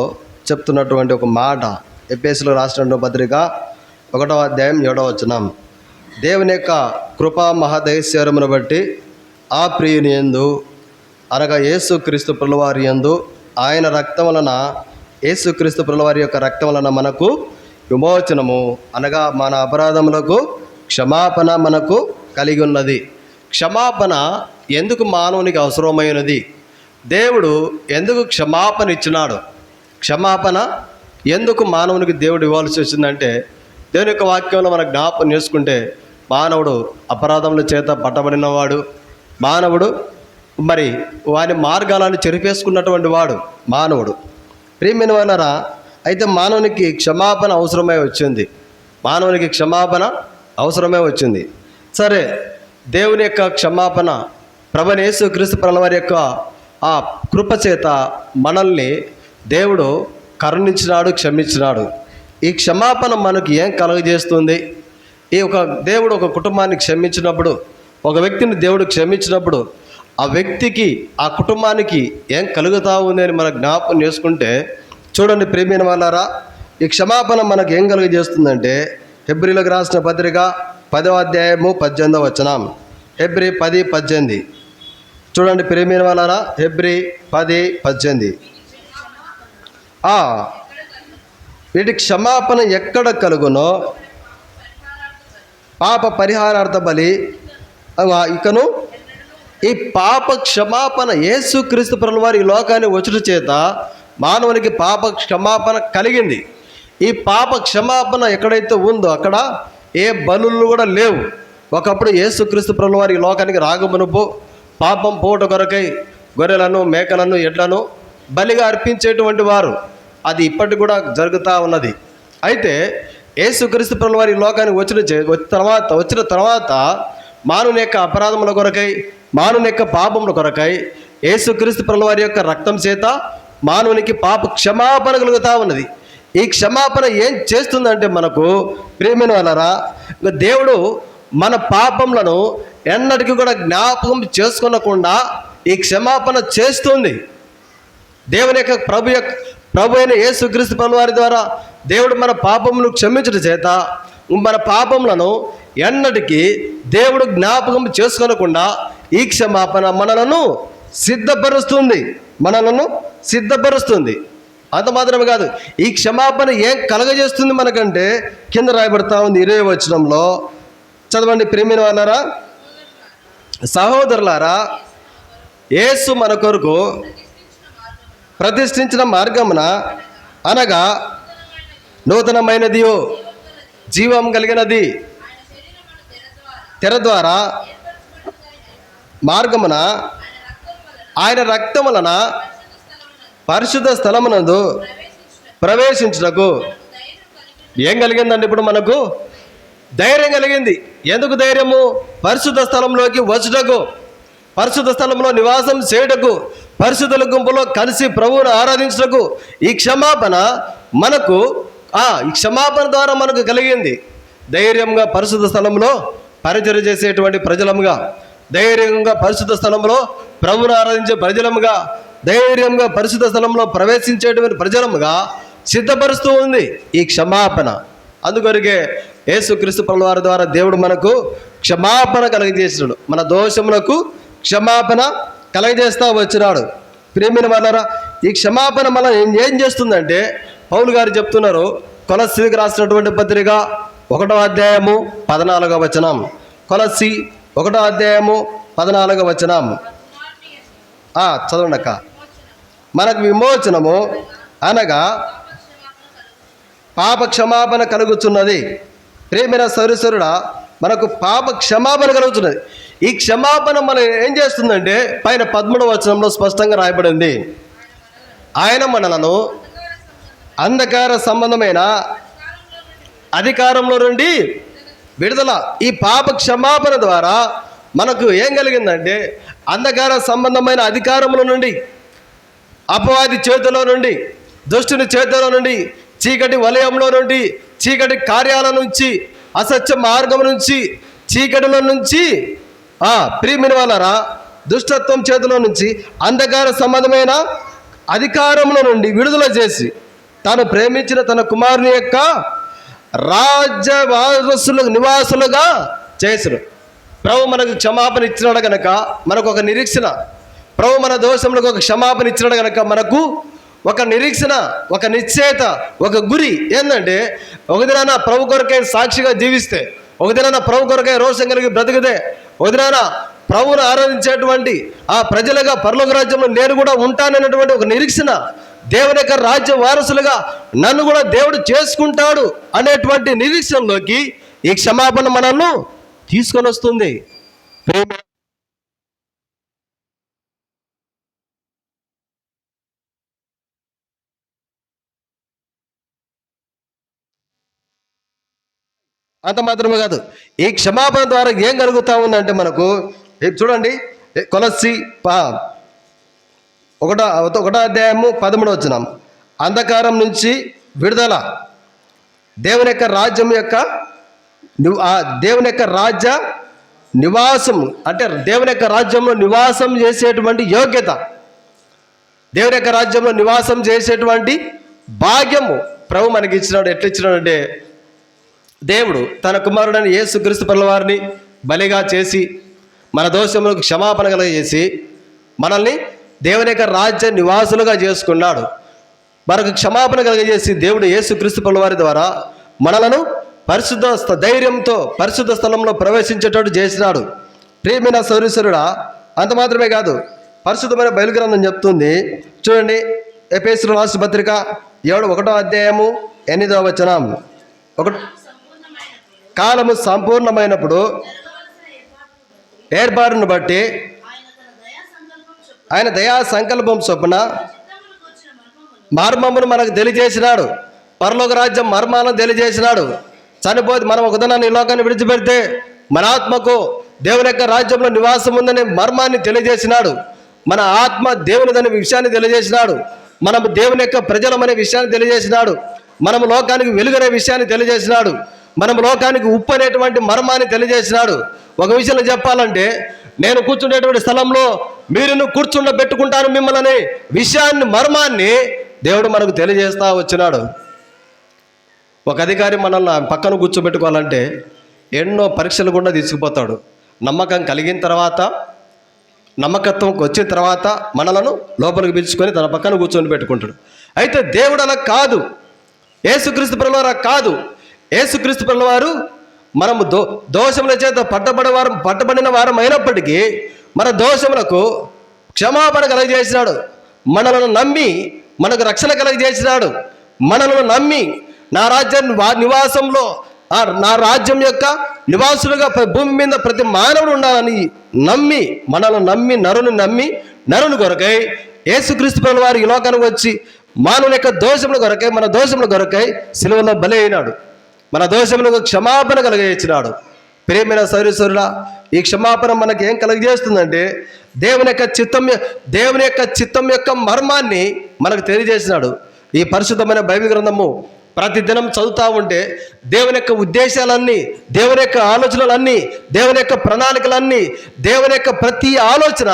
చెప్తున్నటువంటి ఒక మాట, ఎఫెసీలో రాసినటువంటి పత్రిక 1వ అధ్యాయం 7వ వచనం. దేవుని యొక్క కృపా మహదైశ్వర్యమును బట్టి ఆ ప్రియుని యందు అనగా యేసుక్రీస్తు ప్రభువారి యందు ఆయన రక్తం వలన, యేసుక్రీస్తు ప్రభువారి యొక్క రక్తం వలన మనకు విమోచనము అనగా మన అపరాధములకు క్షమాపణ మనకు కలిగి ఉన్నది. క్షమాపణ ఎందుకు మానవునికి అవసరమైనది? దేవుడు ఎందుకు క్షమాపణ ఇచ్చినాడు? క్షమాపణ ఎందుకు మానవునికి దేవుడు ఇవ్వాల్సి వచ్చిందంటే, దేవుని యొక్క వాక్యంలో మనం జ్ఞాపకం చేసుకుంటే, మానవుడు అపరాధముల చేత పట్టబడినవాడు, మానవుడు మరి వారి మార్గాలను చెరిపేసుకున్నటువంటి వాడు మానవుడు. ప్రియమైన వాళ్ళారా, అయితే మానవునికి క్షమాపణ అవసరమై వచ్చింది. మానవునికి క్షమాపణ అవసరమే వచ్చింది. సరే, దేవుని యొక్క క్షమాపణ, ప్రభువైన యేసుక్రీస్తు ప్రభుల వారి యొక్క ఆ కృపచేత మనల్ని దేవుడు కరుణించినాడు, క్షమించినాడు. ఈ క్షమాపణ మనకు ఏం కలుగజేస్తుంది? ఈ ఒక దేవుడు ఒక కుటుంబాన్ని క్షమించినప్పుడు, ఒక వ్యక్తిని దేవుడు క్షమించినప్పుడు ఆ వ్యక్తికి, ఆ కుటుంబానికి ఏం కలుగుతా ఉంది అని మనం జ్ఞాపకం చేసుకుంటే, చూడండి ప్రియమైన వాళ్ళారా, ఈ క్షమాపణ మనకు ఏం కలుగజేస్తుందంటే, హెబ్రీలకు రాసిన పత్రిక 10వ అధ్యాయము 18వ వచనం. హెబ్రీ 10:18. చూడండి ప్రియమైన వాళ్ళారా, హెబ్రీ 10:18. వీటి క్షమాపణ ఎక్కడ కలుగునో పాప పరిహారార్థ బలి ఇకను ఈ పాప క్షమాపణ యేసుక్రీస్తు ప్రభుల వారి ఈ లోకాన్ని వచ్చుట చేత మానవునికి పాప క్షమాపణ కలిగింది. ఈ పాప క్షమాపణ ఎక్కడైతే ఉందో అక్కడ ఏ బలులు కూడా లేవు. ఒకప్పుడు యేసుక్రీస్తు ప్రభుల వారి ఈ లోకానికి రాకమునుపు పాపం పోట కొరకై గొర్రెలను, మేకలను, ఎడ్లను బలిగా అర్పించేటువంటి వారు. అది ఇప్పటికి కూడా జరుగుతూ ఉన్నది. అయితే యేసుక్రీస్తు ప్రభుల వారి లోకానికి వచ్చిన తర్వాత మానవుని యొక్క అపరాధముల కొరకై, మానవుని యొక్క పాపముల కొరకై యేసుక్రీస్తు ప్రభుల వారి యొక్క రక్తం చేత మానవునికి పాప క్షమాపణ కలుగుతూ ఉన్నది. ఈ క్షమాపణ ఏం చేస్తుందంటే, మనకు ప్రియమైన వాళ్ళరా, దేవుడు మన పాపములను ఎన్నటికీ కూడా జ్ఞాపకం చేసుకొనకుండా ఈ క్షమాపణ చేస్తుంది. దేవుని యొక్క ప్రభు అయిన యేసుక్రీస్తు ప్రభుల వారి ద్వారా దేవుడు మన పాపములను క్షమించడం చేత మన పాపములను ఎన్నటికీ దేవుడు జ్ఞాపకం చేసుకోనకుండా ఈ క్షమాపణ మనలను సిద్ధపరుస్తుంది. అంత మాత్రమే కాదు, ఈ క్షమాపణ ఏం కలగజేస్తుంది మనకంటే, కింద రాయబడతా ఉంది 20వ వచనంలో. చదవండి ప్రియమైన వాళ్ళారా, సహోదరులారా, యేసు మన కొరకు ప్రతిష్ఠించిన మార్గమున, అనగా నూతనమైనదియో జీవం కలిగినది తెర ద్వారా మార్గమున ఆయన రక్తం వలన పరిశుద్ధ స్థలమునందు ప్రవేశించుటకు ఏం కలిగిందండి? ఇప్పుడు మనకు ధైర్యం కలిగింది. ఎందుకు ధైర్యము? పరిశుద్ధ స్థలంలోకి వచ్చుటకు, పరిశుద్ధ స్థలంలో నివాసం చేయుటకు, పరిశుద్ధుల గుంపులో కలిసి ప్రభువును ఆరాధించుటకు ఈ క్షమాపణ మనకు ఈ క్షమాపణ ద్వారా మనకు కలిగింది. ధైర్యంగా పరిశుద్ధ స్థలంలో పరిచర్య చేసేటువంటి ప్రజలముగా, ధైర్యంగా పరిశుద్ధ స్థలంలో ప్రభువును ఆరాధించే ప్రజలముగా, ధైర్యంగా పరిశుద్ధ స్థలంలో ప్రవేశించేటువంటి ప్రజలముగా సిద్ధపరుస్తూ ఉంది ఈ క్షమాపణ. అందుకొరకే యేసుక్రీస్తు ప్రభుల వారి ద్వారా దేవుడు మనకు క్షమాపణ కలగజేసినాడు. మన దోషములకు క్షమాపణ కలగజేస్తూ వచ్చినాడు. ప్రియమైన వాళ్ళారా, ఈ క్షమాపణ మనం ఏం చేస్తుందంటే, పౌలు గారు చెప్తున్నారు, కొలస్సీకి రాసినటువంటి పత్రిక 1వ అధ్యాయము 14వ వచనం. కొలస్సీ 1వ అధ్యాయము 14వ వచనం. చదవండి అక్క. మనకు విమోచనము అనగా పాప క్షమాపణ కలుగుతున్నది. ప్రియమైన సౌరస్వరుడా, మనకు పాప క్షమాపణ కలుగుతున్నది. ఈ క్షమాపణ మనం ఏం చేస్తుందంటే, పైన 13వ వచనంలో స్పష్టంగా రాయబడింది, ఆయన మనలను అంధకార సంబంధమైన అధికారంలో నుండి విడుదల. ఈ పాప క్షమాపణ ద్వారా మనకు ఏం కలిగిందంటే, అంధకార సంబంధమైన అధికారముల నుండి, అపవాది చేతిలో నుండి, దుష్టుని చేతిలో నుండి, చీకటి వలయంలో నుండి, చీకటి కార్యాల నుంచి, అసత్య మార్గం నుంచి, చీకటిలో నుంచి, ప్రియమైన వాళ్ళారా, దుష్టత్వం చేతిలో నుంచి, అంధకార సంబంధమైన అధికారంలో నుండి విడుదల చేసి తాను ప్రేమించిన తన కుమారుని యొక్క రాజ్య నివాసులుగా చేసిన ప్రభు మనకు క్షమాపణ ఇచ్చినాడు కనుక మనకు ఒక నిరీక్షణ. ప్రభు మన దోషములకు ఒక క్షమాపణ ఇచ్చినాడు కనుక మనకు ఒక నిరీక్షణ, ఒక నిశ్చయత, ఒక గురి ఏంటంటే, ఒకదినాన ప్రభు కొరకై సాక్షిగా జీవిస్తే, ఒకదినాన ప్రభు కొరకై రోషం కలిగి బ్రతికితే, ఒకదినాన ప్రభువును ఆరాధించేటువంటి ఆ ప్రజలుగా పరలోక రాజ్యంలో నేను కూడా ఉంటానన్నటువంటి ఒక నిరీక్షణ, దేవుని యొక్క రాజ్య వారసులుగా నన్ను కూడా దేవుడు చేసుకుంటాడు అనేటువంటి నిరీక్షణలోకి ఈ క్షమాపణ మనల్ని తీసుకొని వస్తుంది. అంత మాత్రమే కాదు, ఈ క్షమాపణ ద్వారా ఏం కలుగుతా ఉందంటే మనకు చూడండి, కొలస్సి 1వ అధ్యాయము 13వ వచనం, అంధకారం నుంచి విడుదల, దేవుని యొక్క రాజ్యం యొక్క దేవుని యొక్క రాజ్య నివాసం, అంటే దేవుని యొక్క రాజ్యంలో నివాసం చేసేటువంటి యోగ్యత, దేవుని యొక్క రాజ్యంలో నివాసం చేసేటువంటి భాగ్యము ప్రభు మనకి ఇచ్చినాడు. ఎట్లా ఇచ్చినాడు అంటే, దేవుడు తన కుమారుడైన యేసుక్రీస్తు ప్రభువారిని బలిగా చేసి మన దోషములకు క్షమాపణ కలగజేసి మనల్ని దేవుని యొక్క రాజ్య నివాసులుగా చేసుకున్నాడు. మనకు క్షమాపణ కలగజేసి దేవుడు యేసుక్రీస్తు ప్రభువారి ద్వారా మనలను పరిశుద్ధ ధైర్యంతో పరిశుద్ధ స్థలంలో ప్రవేశించేటట్టు చేసినాడు. ప్రియమైన సౌరీశ్వరుడా, అంత మాత్రమే కాదు, పరిశుద్ధమైన బైబిల్ గ్రంథం చెప్తుంది చూడండి, ఎఫెసీయులకు రాసిన పత్రిక 1వ అధ్యాయము 8వ వచనం, కాలము సంపూర్ణమైనప్పుడు ఏర్పాటును బట్టి ఆయన దయా సంకల్పం చొప్పున మర్మమును మనకు తెలియజేసినాడు. పరలోక రాజ్యం మర్మాలను తెలియజేసినాడు. చనిపోతే మనం ఒక దినాన్ని ఈ లోకాన్ని విడిచిపెడితే మన ఆత్మకు దేవుని యొక్క రాజ్యంలో నివాసం ఉందనే మర్మాన్ని తెలియజేసినాడు. మన ఆత్మ దేవునిదనే విషయాన్ని తెలియజేసినాడు. మనం దేవుని యొక్క ప్రజలమనే విషయాన్ని తెలియజేసినాడు. మనము లోకానికి వెలుగనే విషయాన్ని తెలియజేసినాడు. మనం లోకానికి ఉప్పు అనేటువంటి మర్మాన్ని తెలియజేసినాడు. ఒక విషయంలో చెప్పాలంటే, నేను కూర్చునేటువంటి స్థలంలో మీరు కూర్చుండబెట్టుకుంటాను మిమ్మల్ని విషయాన్ని, మర్మాన్ని దేవుడు మనకు తెలియజేస్తా వచ్చినాడు. ఒక అధికారి మనల్ని పక్కన కూర్చోబెట్టుకోవాలంటే ఎన్నో పరీక్షలు గుండా తీసుకుపోతాడు. నమ్మకం కలిగిన తర్వాత, నమ్మకత్వం వచ్చిన తర్వాత మనలను లోపలికి పిలుచుకొని తన పక్కన కూర్చొని పెట్టుకుంటాడు. అయితే దేవుడు అలా కాదు, యేసుక్రీస్తు ప్రభువారు కాదు. యేసుక్రీస్తు ప్రభువారు మనము దోషముల చేత పట్టబడిన వారం అయినప్పటికీ మన దోషములకు క్షమాపణ కలగజేసినాడు. మనలను నమ్మి మనకు రక్షణ కలగజేసినాడు. మనలను నమ్మి నా రాజ్యం నివాసంలో, నా రాజ్యం యొక్క నివాసులుగా భూమి మీద ప్రతి మానవుడు ఉండాలని నమ్మి, మనల్ని నమ్మి నరుని కొరకై యేసుక్రీస్తు ప్రభువారు ఈ లోకానికి వచ్చి మానవుని యొక్క దోషముల కొరకై, మన దోషముల కొరకై సిలువలో బలి అయినాడు. మన దోషములకు క్షమాపణ కలగజేసినాడు. ప్రియమైన సౌరీశ్వరుడా, ఈ క్షమాపణ మనకి ఏం కలగజేస్తుందంటే, దేవుని యొక్క చిత్తం యొక్క మర్మాన్ని మనకు తెలియజేసినాడు. ఈ పరిశుద్ధమైన బైబిల్ గ్రంథము ప్రతిదినం చదువుతూ ఉంటే దేవుని యొక్క ఉద్దేశాలన్నీ, దేవుని యొక్క ఆలోచనలన్నీ, దేవుని యొక్క ప్రణాళికలన్నీ, దేవుని యొక్క ప్రతి ఆలోచన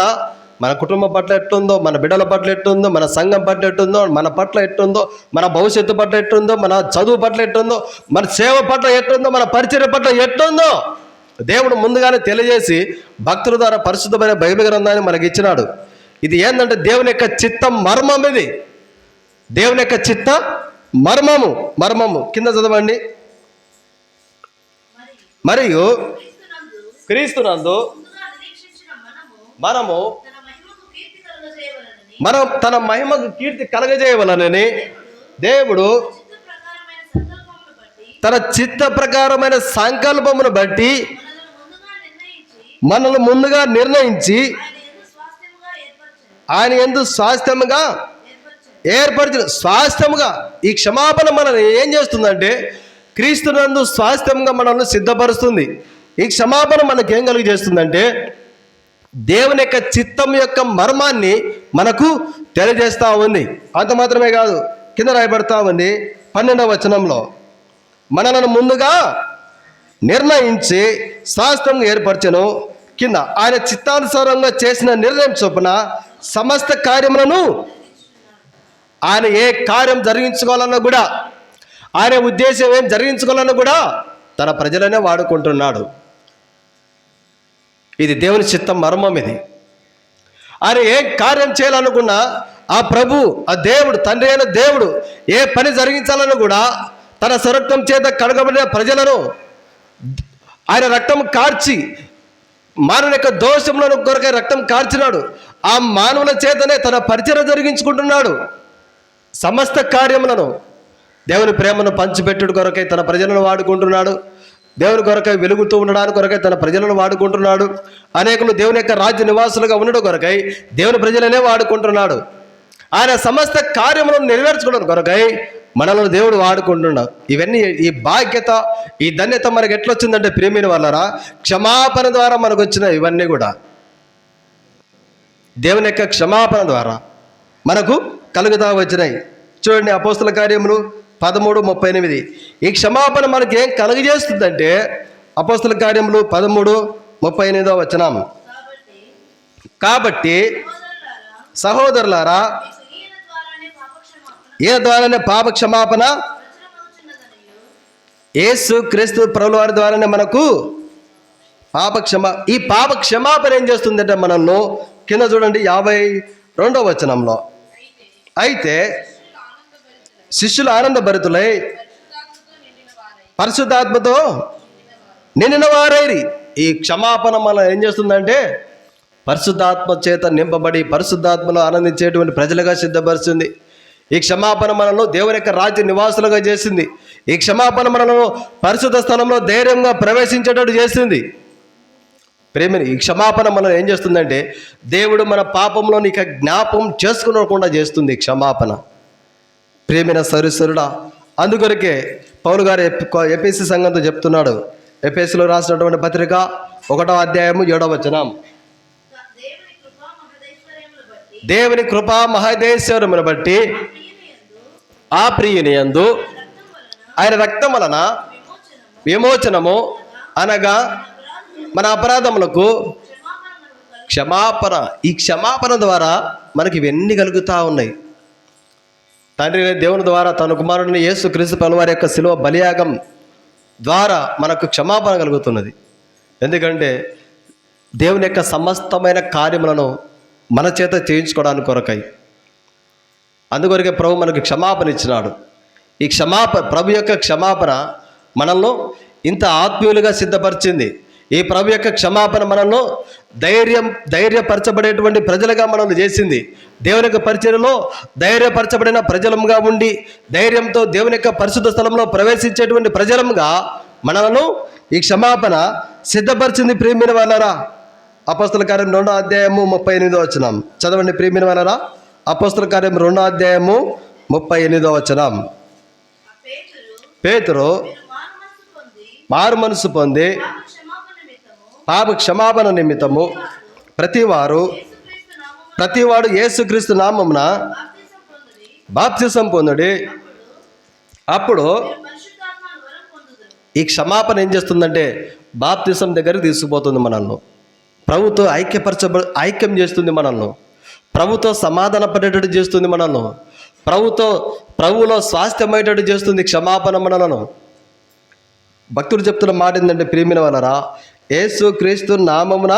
మన కుటుంబం పట్ల ఎట్టుందో, మన బిడ్డల పట్ల ఎట్టుందో, మన సంఘం పట్ల ఎట్టుందో, మన పట్ల ఎట్టుందో, మన భవిష్యత్తు పట్ల ఎట్టుందో, మన చదువు పట్ల ఎట్టుందో, మన సేవ పట్ల ఎట్టుందో, మన పరిచర్య పట్ల ఎట్టుందో దేవుడు ముందుగానే తెలియజేసి భక్తుల ద్వారా పరిశుద్ధమైన బైబిల్ గ్రంథాన్ని మనకి ఇచ్చినాడు. ఇది ఏంటంటే దేవుని యొక్క చిత్త మర్మం. ఇది దేవుని యొక్క చిత్త మర్మము. కింద చదవండి. మరియు క్రీస్తునందు మనం తన మహిమకు కీర్తి కలగజేయవలనని దేవుడు తన చిత్త ప్రకారమైన సంకల్పమును బట్టి మనల్ని ముందుగా నిర్ణయించి ఆయన యందు స్వాస్థ్యముగా ఏర్పరిచిన స్వాస్థ్యముగా. ఈ క్షమాపణ మనల్ని ఏం చేస్తుందంటే, క్రీస్తునందు స్వాస్థ్యంగా మనల్ని సిద్ధపరుస్తుంది. ఈ క్షమాపణ మనకేం కలుగజేస్తుందంటే, దేవుని యొక్క చిత్తం యొక్క మర్మాన్ని మనకు తెలియజేస్తూ ఉంది. అంత మాత్రమే కాదు, కింద రాయబడతా ఉంది 12వ వచనంలో, మనలను ముందుగా నిర్ణయించి శాస్త్రం ఏర్పరచను. కింద ఆయన చిత్తానుసారంగా చేసిన నిర్ణయం చొప్పున సమస్త కార్యములను, ఆయన ఏ కార్యం జరిగించుకోవాలన్నా కూడా, ఆయన ఉద్దేశం ఏం జరిగించుకోవాలన్నా కూడా తన ప్రజలనే వాడుకుంటున్నాడు. ఇది దేవుని చిత్తం మర్మం. ఇది ఆయన ఏ కార్యం చేయాలనుకున్నా ఆ ప్రభు, ఆ దేవుడు, తండ్రి అయిన దేవుడు ఏ పని జరిగించాలన్నా కూడా తన స్వరక్తం చేత కడగబడిన ప్రజలను ఆయన రక్తం కార్చి, మానవుని యొక్క దోషములను కొరకై రక్తం కార్చినాడు. ఆ మానవుల చేతనే తన పరిచయం జరిగించుకుంటున్నాడు. సమస్త కార్యములను దేవుని ప్రేమను పంచిపెట్టుడు కొరకై తన ప్రజలను వాడుకుంటున్నాడు. దేవుని కొరకై వెలుగుతూ ఉండడానికి కొరకై తన ప్రజలను వాడుకుంటున్నాడు. అనేకులు దేవుని యొక్క రాజ్య నివాసులుగా ఉండడం కొరకై దేవుని ప్రజలనే వాడుకుంటున్నాడు. ఆయన సమస్త కార్యములను నెరవేర్చుకోవడం కొరకై మనల్ని దేవుడు వాడుకుంటున్నాడు. ఇవన్నీ ఈ బాధ్యత, ఈ ధన్యత మనకు ఎట్లొచ్చిందంటే ప్రియమైన వాళ్ళరా, క్షమాపణ ద్వారా మనకు వచ్చిన ఇవన్నీ కూడా దేవుని యొక్క క్షమాపణ ద్వారా మనకు కలుగుతా వచ్చినాయి. చూడండి, అపోస్తుల కార్యములు 13:38. ఈ క్షమాపణ మనకి ఏం కలుగజేస్తుందంటే అపోస్తుల కార్యములు 13:38 వచనం. కాబట్టి సహోదరులారా, ఈయన ద్వారానే పాప క్షమాపణ యేసు క్రీస్తు ప్రభుల వారి ద్వారానే మనకు ఈ పాప క్షమాపణ ఏం చేస్తుందంటే మనల్ని, కింద చూడండి 52వ వచనంలో, అయితే శిష్యులు ఆనందభరితులై పరిశుద్ధాత్మతో నిండిన వారైరి. ఈ క్షమాపణ మనం ఏం చేస్తుందంటే పరిశుద్ధాత్మ చేత నింపబడి పరిశుద్ధాత్మలో ఆనందించేటువంటి ప్రజలుగా సిద్ధపరుస్తుంది. ఈ క్షమాపణ మనలో దేవుని యొక్క రాజ్య నివాసులుగా చేసింది. ఈ క్షమాపణ మనలో పరిశుద్ధ స్థలంలో ధైర్యంగా ప్రవేశించేటట్టు చేసింది. ప్రేమిని, ఈ క్షమాపణ మనం ఏం చేస్తుందంటే దేవుడు మన పాపంలో ఇక జ్ఞాపకం చేసుకునకుండా చేస్తుంది ఈ క్షమాపణ. ప్రేమిన సరిసరుడా, అందుకొరకే పౌలు గారు ఎఫెసీ సంఘంతో చెప్తున్నాడు. ఎఫెసీలో రాసినటువంటి పత్రిక 1వ అధ్యాయము 7వ వచనం, దేవుని కృపా మహదేశ్వరమును బట్టి ఆ ప్రియుని యందు ఆయన రక్తం వలన విమోచనము, అనగా మన అపరాధములకు క్షమాపణ. ఈ క్షమాపణ ద్వారా మనకి ఇవన్నీ కలుగుతూ ఉన్నాయి. తండ్రి దేవుని ద్వారా తన కుమారుడిని యేసు క్రీస్తు ప్రభువారి యొక్క శిలువ బలియాగం ద్వారా మనకు క్షమాపణ కలుగుతున్నది. ఎందుకంటే దేవుని యొక్క సమస్తమైన కార్యములను మన చేత చేయించుకోవడానికి కొరకై, అందుకొరకే ప్రభు మనకు క్షమాపణ ఇచ్చినాడు. ఈ ప్రభు యొక్క క్షమాపణ మనల్ని ఇంత ఆత్మీయులుగా సిద్ధపరిచింది. ఈ ప్రభు యొక్క క్షమాపణ మనల్ని ధైర్యపరచబడేటువంటి ప్రజలుగా మనల్ని చేసింది. దేవుని యొక్క పరిచర్యలో ధైర్యపరచబడిన ప్రజలంగా ఉండి ధైర్యంతో దేవుని యొక్క పరిశుద్ధ స్థలంలో ప్రవేశించేటువంటి ప్రజలంగా మనలను ఈ క్షమాపణ సిద్ధపరిచింది. ప్రియమైన వాళ్ళరా, అపోస్తల కార్యం 2వ అధ్యాయము 38వ వచనం చదవండి. ప్రియమైన వాళ్ళరా, అపోస్తల కార్యం 2వ అధ్యాయము 38వ వచనం. పేతురు మారు మనసు పొంది పాప క్షమాపణ నిమిత్తము ప్రతివాడు యేసుక్రీస్తు నామమున బాప్తిసం పొందుడి. అప్పుడు ఈ క్షమాపణ ఏం చేస్తుందంటే బాప్తిసం దగ్గరికి తీసుకుపోతుంది మనల్ని. ప్రభుతో ఐక్యం చేస్తుంది మనల్ని. ప్రభుతో సమాధాన పడేటట్టు చేస్తుంది మనల్ని. ప్రభువులో స్వాస్థ్యమయ్యేటట్టు చేస్తుంది క్షమాపణ మనలను. భక్తులు చెప్తున్న మాట ఏంటంటే ప్రియమైన వాళ్ళరా, యేసు క్రీస్తు నామమున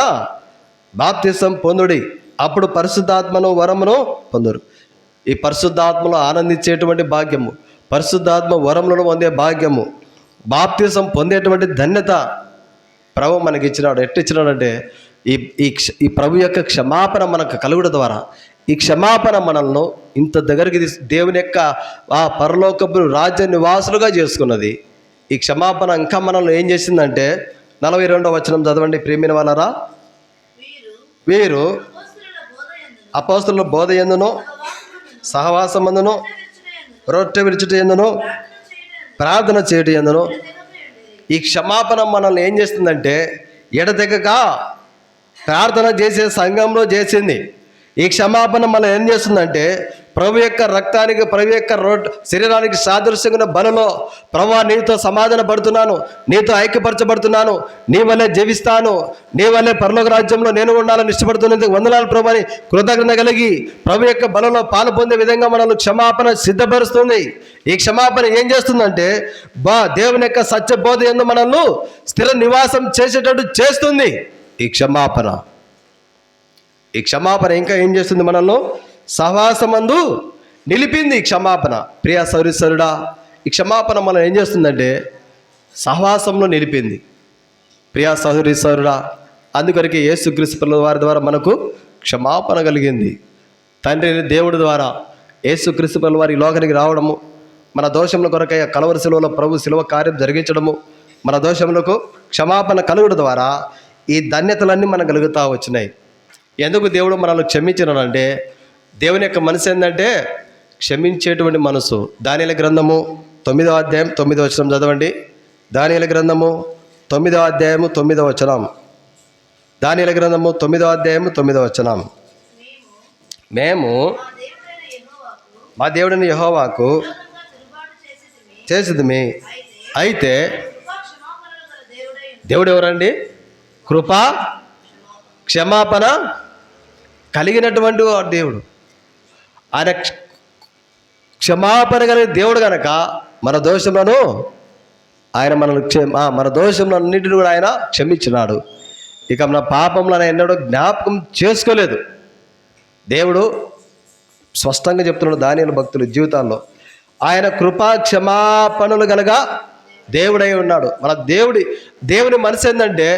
బాప్తిసం పొందుడి, అప్పుడు పరిశుద్ధాత్మను వరమును పొందురు. ఈ పరిశుద్ధాత్మలో ఆనందించేటువంటి భాగ్యము, పరిశుద్ధాత్మ వరములను పొందే భాగ్యము, బాప్తిసం పొందేటువంటి ధన్యత ప్రభు మనకి ఇచ్చినాడు. ఎట్టిచ్చినాడంటే ఈ ప్రభు యొక్క క్షమాపణ మనకు కలుగుట ద్వారా ఈ క్షమాపణ మనల్ని ఇంత దగ్గరికి దేవుని యొక్క ఆ పరలోకపు రాజ్య నివాసులుగా చేసుకున్నది. ఈ క్షమాపణ ఇంకా మనల్ని ఏం చేసిందంటే 42వ వచనం చదవండి. ప్రియమైన వాళ్ళరా, వీరు అపోస్తలుల బోధ యందును సహవాసమందును రొట్టె విరుచుట యందును ప్రార్థన చేయటం యందును ఈ క్షమాపణ మనల్ని ఏం చేస్తుందంటే ఎడతెగక ప్రార్థన చేసే సంఘంలో చేసింది. ఈ క్షమాపణ మనం ఏం చేస్తుందంటే ప్రభు యొక్క రక్తానికి, ప్రభు యొక్క శరీరానికి సాదృశ్యంగా బలలో ప్రభు నీతో సమాధాన పడుతున్నాను, నీతో ఐక్యపరచబడుతున్నాను, నీ వల్లే జీవిస్తాను, నీ వల్లే పరలోక రాజ్యంలో నేను ఉండాలని ఇష్టపడుతున్నందుకు వందనాలు ప్రభు అని కృతజ్ఞత కలిగి ప్రభు యొక్క బలలో పాలు పొందే విధంగా మనల్ని క్షమాపణ సిద్ధపరుస్తుంది. ఈ క్షమాపణ ఏం చేస్తుందంటే దేవుని యొక్క సత్యబోధ యందు మనల్ని స్థిర నివాసం చేసేటట్టు చేస్తుంది. ఈ క్షమాపణ ఇంకా ఏం చేస్తుంది మనల్ని సహవాసమందు నిలిపింది. ఈ క్షమాపణ ప్రియ సౌరీశ్వరుడా, ఈ క్షమాపణ మనం ఏం చేస్తుందంటే సహవాసంలో నిలిపింది. ప్రియ సౌరీశ్వరుడా, అందుకొరికి యేసుక్రీస్తు వారి ద్వారా మనకు క్షమాపణ కలిగింది. తండ్రి దేవుడి ద్వారా యేసుక్రీస్తు వారి లోకానికి రావడము, మన దోషముల కొరకై కలవరి శిలువలో ప్రభు శిలువ కార్యం జరిగించడము, మన దోషములకు క్షమాపణ కలుగుడు ద్వారా ఈ ధన్యతలన్నీ మనకు కలుగుతూ వచ్చినాయి. ఎందుకు దేవుడు మనల్ని క్షమించినాడంటే దేవుని యొక్క మనసు ఏంటంటే క్షమించేటువంటి మనసు. దానియేలు గ్రంథము 9వ అధ్యాయం 9వ వచనం చదవండి. దానియేలు గ్రంథము 9వ అధ్యాయము 9వ వచనం. దానియేలు గ్రంథము 9వ అధ్యాయము 9వ వచనం. మేము మా దేవుడిని యెహోవాకు చేసిదిమి. అయితే దేవుడు ఎవరండి? కృపా క్షమాపణ కలిగినటువంటి దేవుడు. ఆయన క్షమాపణ కలిగిన దేవుడు కనుక మన దోషములను ఆయన మన దోషములన్నింటిని కూడా ఆయన క్షమించినాడు. ఇక మన పాపములను ఎన్నడూ జ్ఞాపకం చేసుకోలేదు. దేవుడు స్పష్టంగా చెప్తున్నాడు దానియేలు భక్తుల జీవితాల్లో. ఆయన కృపా క్షమాపణలు కనుక దేవుడై ఉన్నాడు. మన దేవుని మనసు ఏంటంటే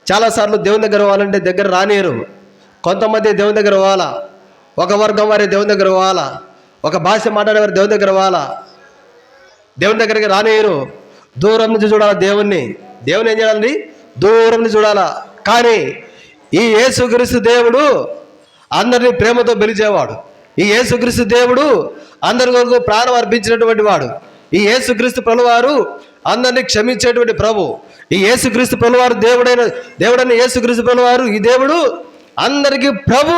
చాలాసార్లు దేవుని దగ్గర పోవాలంటే దగ్గర రానియరు. కొంతమంది దేవుని దగ్గర పోవాలా, ఒక వర్గం వారి దేవుని దగ్గర పోవాలా, ఒక భాష మాట్లాడేవారు దేవుని దగ్గర పోవాలా, దేవుని దగ్గరికి రానియరు. దూరం నుంచి చూడాలా దేవుని ఏం చేయాలండి? దూరం నుంచి చూడాలా. కానీ ఈ యేసుక్రీస్తు దేవుడు అందరినీ ప్రేమతో పిలిచేవాడు. ఈ యేసుక్రీస్తు దేవుడు అందరి కొరకు ప్రాణం అర్పించినటువంటి వాడు. ఈ యేసుక్రీస్తు ప్రభువారు అందరినీ క్షమించేటువంటి ప్రభు. ఈ యేసుక్రీస్తు ప్రభువారు దేవుడైన యేసుక్రీస్తు ప్రభువారు ఈ దేవుడు అందరికీ ప్రభు.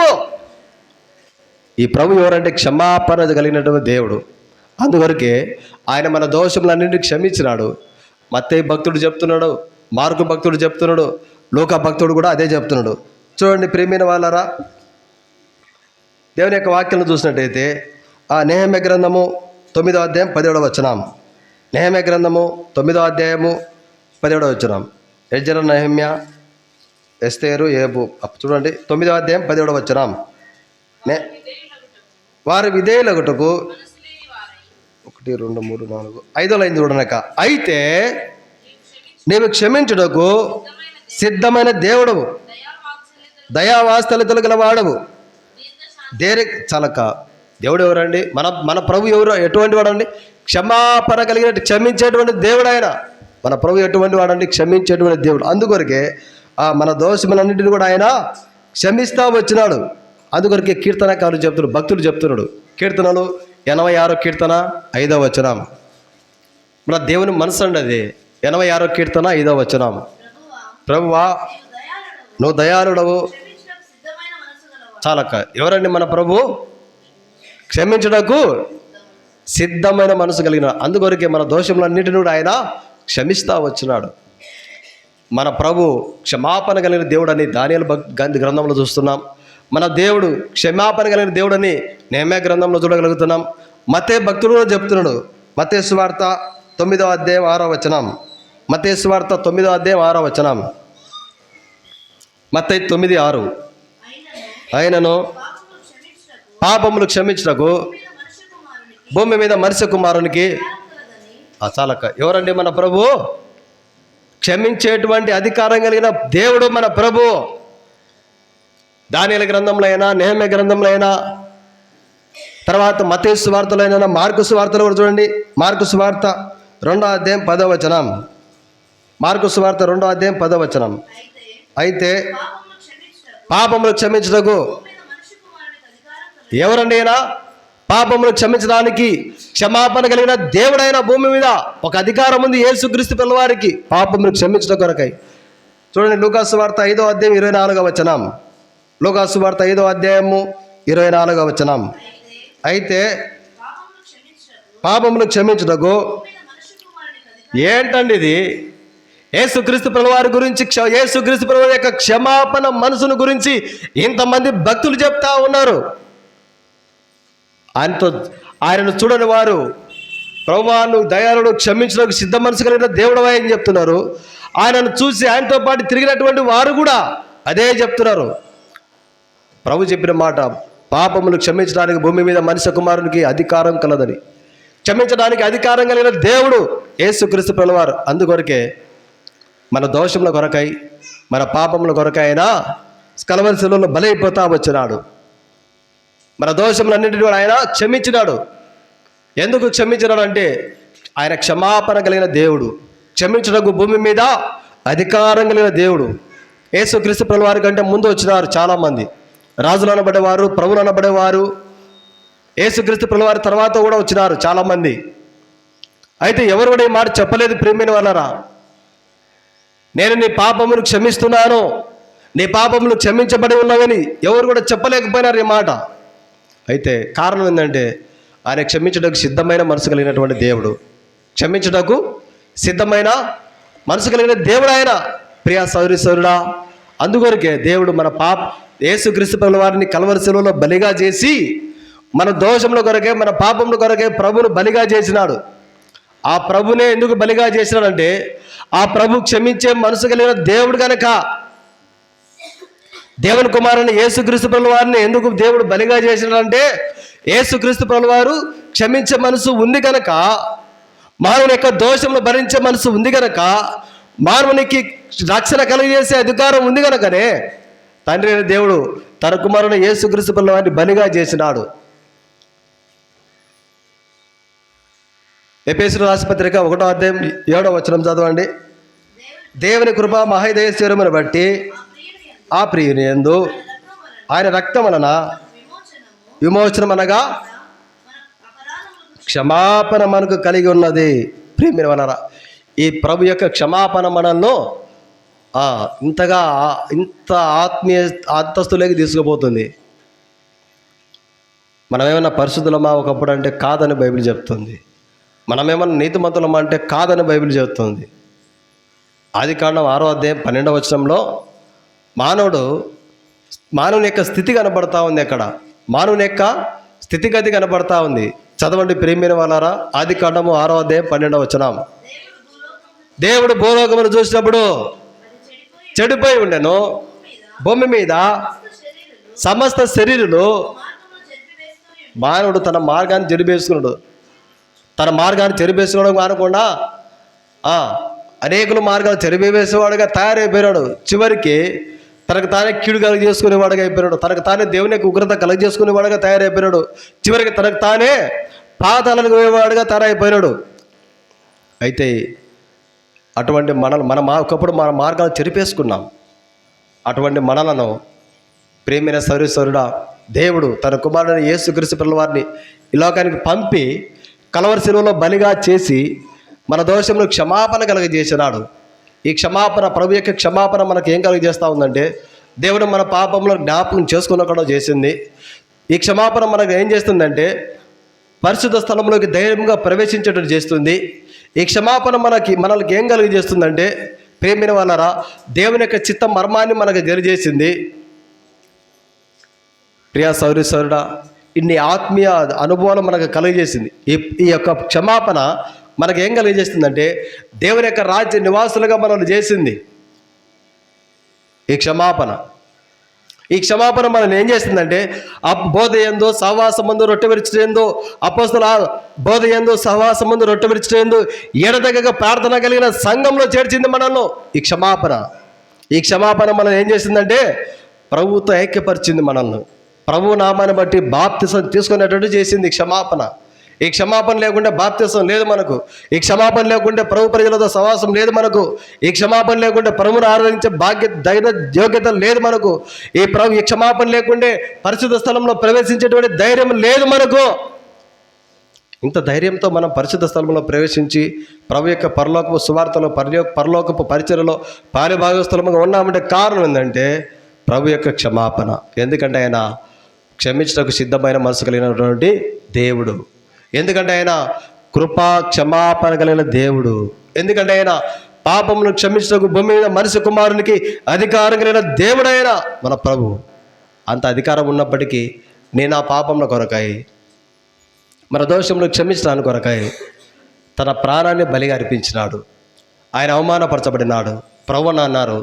ఈ ప్రభు ఎవరంటే క్షమాపణ కలిగినటువంటి దేవుడు. అందువరకే ఆయన మన దోషములన్నింటినీ క్షమించినాడు. మత్తయి భక్తుడు చెప్తున్నాడు, మార్కు భక్తుడు చెప్తున్నాడు, లూకా భక్తుడు కూడా అదే చెప్తున్నాడు. చూడండి ప్రియమైన వాళ్ళారా, దేవుని యొక్క వాక్యాలను చూసినట్టయితే నెహెమ్యా గ్రంథము 9వ అధ్యాయం 17వ వచనం. నెహెమ్యా గ్రంథము 9వ అధ్యాయము 17వ వచనం. ఎజ్రా, నెహెమ్యా, ఎస్తేరు, ఏబు. చూడండి 9వ అధ్యాయం 17వ వచనం. వారి విధేయులగుటకు 1 2 3 4 5వ లైన్ చూడనక. అయితే నీవు క్షమించుటకు సిద్ధమైన దేవుడవు, దయావాత్సల్యతలు గల వాడవు, చలక. దేవుడు ఎవరండి? మన ప్రభు ఎవరు? ఎటువంటి వాడండి? క్షమాపణ కలిగినట్టు క్షమించేటువంటి దేవుడు ఆయన. మన ప్రభు ఎటువంటి వాడండి? క్షమించేటువంటి దేవుడు. అందుకొరకే మన దోషములన్నింటినీ కూడా ఆయన క్షమిస్తూ వచ్చినాడు. అందుకొరకే కీర్తనకారులు చెప్తున్నాడు, భక్తులు చెప్తున్నాడు. కీర్తనలు 86వ కీర్తన 5వ వచనం. మన దేవుని మనసు అండి అది. 86వ కీర్తన 5వ వచనం. ప్రభువా నువ్వు దయాళుడవు. చాలక్క. ఎవరండి మన ప్రభు? క్షమించడకు సిద్ధమైన మనసు కలిగిన. అందుకొరకే మన దోషములన్నింటినీ కూడా ఆయన క్షమిస్తూ వచ్చినాడు. మన ప్రభు క్షమాపణ కలిగిన దేవుడు అని దానియేలు గ్రంథంలో చూస్తున్నాం. మన దేవుడు క్షమాపణ కలిగిన దేవుడు అని నెహెమ్యా గ్రంథంలో చూడగలుగుతున్నాం. మత్తయి భక్తుడు కూడా చెప్తున్నాడు. మత్తయి సువార్త 9వ అధ్యాయం 6వ వచనం. మత్తయి సువార్త 9వ అధ్యాయం 6వ వచనం. మత్తయి 9:6. ఆయనను పాపములు క్షమించుటకు భూమి మీద మనిషి కుమారునికి చాలక. ఎవరండి మన ప్రభు? క్షమించేటువంటి అధికారం కలిగిన దేవుడు మన ప్రభు. దానియేలు గ్రంథంలో అయినా, నెహెమ్యా గ్రంథంలో అయినా, తర్వాత మత్తయి సువార్తలో అయినా, మార్కు సువార్తలో కూడా చూడండి. మార్కు సువార్త 2వ అధ్యాయం 10వ వచనం. మార్కు సువార్త 2వ అధ్యాయం 10వ వచనం. అయితే పాపములు క్షమించుటకు ఎవరండి అయినా? పాపములు క్షమించడానికి క్షమాపణ కలిగిన దేవుడైన భూమి మీద ఒక అధికారం ఉంది యేసుక్రీస్తు పిల్లవారికి పాపములు క్షమించడం కొరకై. చూడండి లూకా సువార్త 5వ అధ్యాయం 24వ వచనం. లూకా సువార్త 5వ అధ్యాయము 24వ వచనం. అయితే పాపములు క్షమించుటకు ఏంటండి ఇది? యేసుక్రీస్తు ప్రభువారి గురించి, యేసుక్రీస్తు ప్రభువారి యొక్క క్షమాపణ మనసును గురించి ఇంతమంది భక్తులు చెప్తా ఉన్నారు. ఆయనను చూడని వారు ప్రభువాను దయాళుడు, క్షమించడానికి సిద్ధ మనసు కలిగిన దేవుడు అని చెప్తున్నారు. ఆయనను చూసి ఆయనతో పాటు తిరిగినటువంటి వారు కూడా అదే చెప్తున్నారు. ప్రభు చెప్పిన మాట, పాపములు క్షమించడానికి భూమి మీద మనిషి కుమారునికి అధికారం కలదని. క్షమించడానికి అధికారం కలిగిన దేవుడు యేసుక్రీస్తు ప్రభువారు. అందుకొరకే మన దోషముల కొరకై, మన పాపముల కొరకై ఆయన కల్వరి శిలువలో బలైపోతా వచ్చినాడు. మన దోషములన్నింటినీ కూడా ఆయన క్షమించినాడు. ఎందుకు క్షమించినాడు అంటే ఆయన క్షమాపణ కలిగిన దేవుడు. క్షమించడానికి భూమి మీద అధికారం కలిగిన దేవుడు. యేసుక్రీస్తు ప్రభువారి కంటే ముందు వచ్చినారు చాలామంది. రాజులు అనబడేవారు, ప్రభులు అనబడేవారు, యేసుక్రీస్తు ప్రభువారి తర్వాత కూడా వచ్చినారు చాలామంది. అయితే ఎవరు కూడా ఈ మాట చెప్పలేదు ప్రియమైన వాళ్ళరా. నేను నీ పాపమును క్షమిస్తున్నాను, నీ పాపములు క్షమించబడి ఉన్నావని ఎవరు కూడా చెప్పలేకపోయినారు ఈ మాట. అయితే కారణం ఏంటంటే ఆయన క్షమించడానికి సిద్ధమైన మనసు కలిగినటువంటి దేవుడు, క్షమించడానికి సిద్ధమైన మనసు కలిగిన దేవుడు ఆయన. ప్రియా సౌరీశ్వరుడా, అందుకొరకే దేవుడు మన యేసుక్రీస్తు ప్రభుల వారిని కల్వరి శిలువలో బలిగా చేసి మన దోషముల కొరకే, మన పాపముల కొరకే ప్రభువును బలిగా చేసినాడు. ఆ ప్రభునే ఎందుకు బలిగా చేసినాడంటే ఆ ప్రభు క్షమించే మనసు కలిగిన దేవుడు కనుక. దేవుని కుమారుని యేసుక్రీస్తు ప్రభుల వారిని ఎందుకు దేవుడు బలిగా చేసినాడంటే యేసుక్రీస్తు ప్రభుల వారు క్షమించే మనసు ఉంది కనుక, మానవుని యొక్క దోషములు భరించే మనసు ఉంది కనుక, మానవునికి రక్షణ కలిగజేసే అధికారం ఉంది కనుకనే తండ్రి అయిన దేవుడు తన కుమారుని యేసుక్రీస్తు ప్రభుల వారిని బలిగా చేసినాడు. ఎఫెసీయులకు రాసిన పత్రిక 1వ అధ్యాయం 7వ వచనం చదవండి. దేవుని కృప మహోదయశ్వరమును బట్టి ఆ ప్రియుని యందు ఆయన రక్తం వలన విమోచనం అనగా క్షమాపణ మనకు కలిగి ఉన్నది. ప్రియమైన వలన ఈ ప్రభు యొక్క క్షమాపణ మనల్లో ఇంత ఆత్మీయ అంతస్తులోకి తీసుకుపోతుంది. మనమేమన్నా పరిశుద్ధులమా ఒకప్పుడు అంటే కాదని బైబిల్ చెప్తుంది. మనమేమన్నా నీతిమంతులమా అంటే కాదని బైబిల్ చెప్తుంది. ఆదికాండం 6వ అధ్యాయం 12వ వచనంలో మానవుని యొక్క స్థితి కనబడతా ఉంది. అక్కడ మానవుని యొక్క స్థితిగతి కనబడతా ఉంది. చదవండి ప్రియమైన వాళ్ళారా, ఆదికాండము 6వ అధ్యాయం 12వ వచనం. దేవుడు భూలోకమును చూసినప్పుడు చెడిపోయి ఉండెను, భూమి మీద సమస్త శరీరులు. మానవుడు తన మార్గాన్ని చెడిపేసుకున్నాడు. తన మార్గాన్ని చెరిపేసుకోవడం కానకుండా అనేకుల మార్గాలు చెరిపేసేవాడుగా తయారైపోయినాడు. చివరికి తనకు తానే కీడు కలుగ చేసుకునేవాడుగా అయిపోయినాడు. తనకు తానే దేవుని యొక్క ఉగ్రత కలుగ చేసుకునేవాడుగా తయారైపోయినాడు. చివరికి తనకు తానే పాతాళానికి పోయేవాడుగా తయారైపోయినాడు. అయితే అటువంటి ఒకప్పుడు మన మార్గాలు చెరిపేసుకున్నాం. అటువంటి మనలను ప్రేమైన సర్వేశ్వరుడా దేవుడు తన కుమారుని యేసుక్రీస్తు ప్రభుల వారిని ఈ లోకానికి పంపి కల్వరి శిలువలో బలిగా చేసి మన దోషములు క్షమాపణ కలుగజేసినాడు. ఈ క్షమాపణ, ప్రభు యొక్క క్షమాపణ మనకు ఏం కలుగజేస్తూ ఉందంటే దేవుడు మన పాపంలో జ్ఞాపకం చేసుకున్నకుండా చేసింది. ఈ క్షమాపణ మనకు ఏం చేస్తుందంటే పరిశుద్ధ స్థలంలోకి ధైర్యంగా ప్రవేశించేటట్టు చేస్తుంది. ఈ క్షమాపణ మనకి ఏం కలుగజేస్తుందంటే ప్రేమైన వాళ్ళరా దేవుని యొక్క చిత్త మర్మాన్ని మనకు తెలియజేసింది. ప్రియా సౌరీశ్వరుడా, ఇన్ని ఆత్మీయ అనుభవాలు మనకు కలిగజేసింది. ఈ యొక్క క్షమాపణ మనకు ఏం కలిగజేస్తుందంటే దేవుని యొక్క రాజ్య నివాసులుగా మనల్ని చేసింది. ఈ క్షమాపణ మనల్ని ఏం చేస్తుందంటే బోధ ఏందో సహవాసమందు రొట్టె విరుచుటేందో, అపోస్తల బోధ ఏందో సహవాసమందు రొట్టె విరుచుటేందో ఎడతెగక ప్రార్థన కలిగిన సంఘంలో చేర్చింది మనల్ని. ఈ క్షమాపణ మనల్ని ఏం చేసిందంటే ప్రభువుతో ఐక్యపరిచింది మనల్ని. ప్రభు నామాన్ని బట్టి బాప్తిసం తీసుకునేటట్టు చేసింది క్షమాపణ. ఈ క్షమాపణ లేకుంటే బాప్తిసం లేదు మనకు. ఈ క్షమాపణ లేకుంటే ప్రభు ప్రజలతో సహవాసం లేదు మనకు. ఈ క్షమాపణ లేకుంటే ప్రభువును ఆరాధించే యోగ్యత లేదు మనకు. ఈ క్షమాపణ లేకుంటే పరిశుద్ధ స్థలంలో ప్రవేశించేటువంటి ధైర్యం లేదు మనకు. ఇంత ధైర్యంతో మనం పరిశుద్ధ స్థలంలో ప్రవేశించి ప్రభు యొక్క పరలోకపు సువార్తలో పరలోకపు పరిచర్యలో పాలిభాగస్థలముగా ఉన్నామంటే కారణం ఏంటంటే ప్రభు యొక్క క్షమాపణ. ఎందుకంటే ఆయన క్షమించడానికి సిద్ధమైన మనసు కలిగినటువంటి దేవుడు. ఎందుకంటే ఆయన కృపా క్షమాపణ కలిగిన దేవుడు. ఎందుకంటే ఆయన పాపమును క్షమించడానికి భూమి మీద మనిషి కుమారునికి అధికారం కలిగిన దేవుడైన మన ప్రభు. అంత అధికారం ఉన్నప్పటికీ నేను ఆ పాపంలో కొరకాయి, మన దోషంలో క్షమించడానికి కొరకాయి తన ప్రాణాన్ని బలిగా అర్పించినాడు. ఆయన అవమానపరచబడినాడు. ప్రభువుని అన్నారు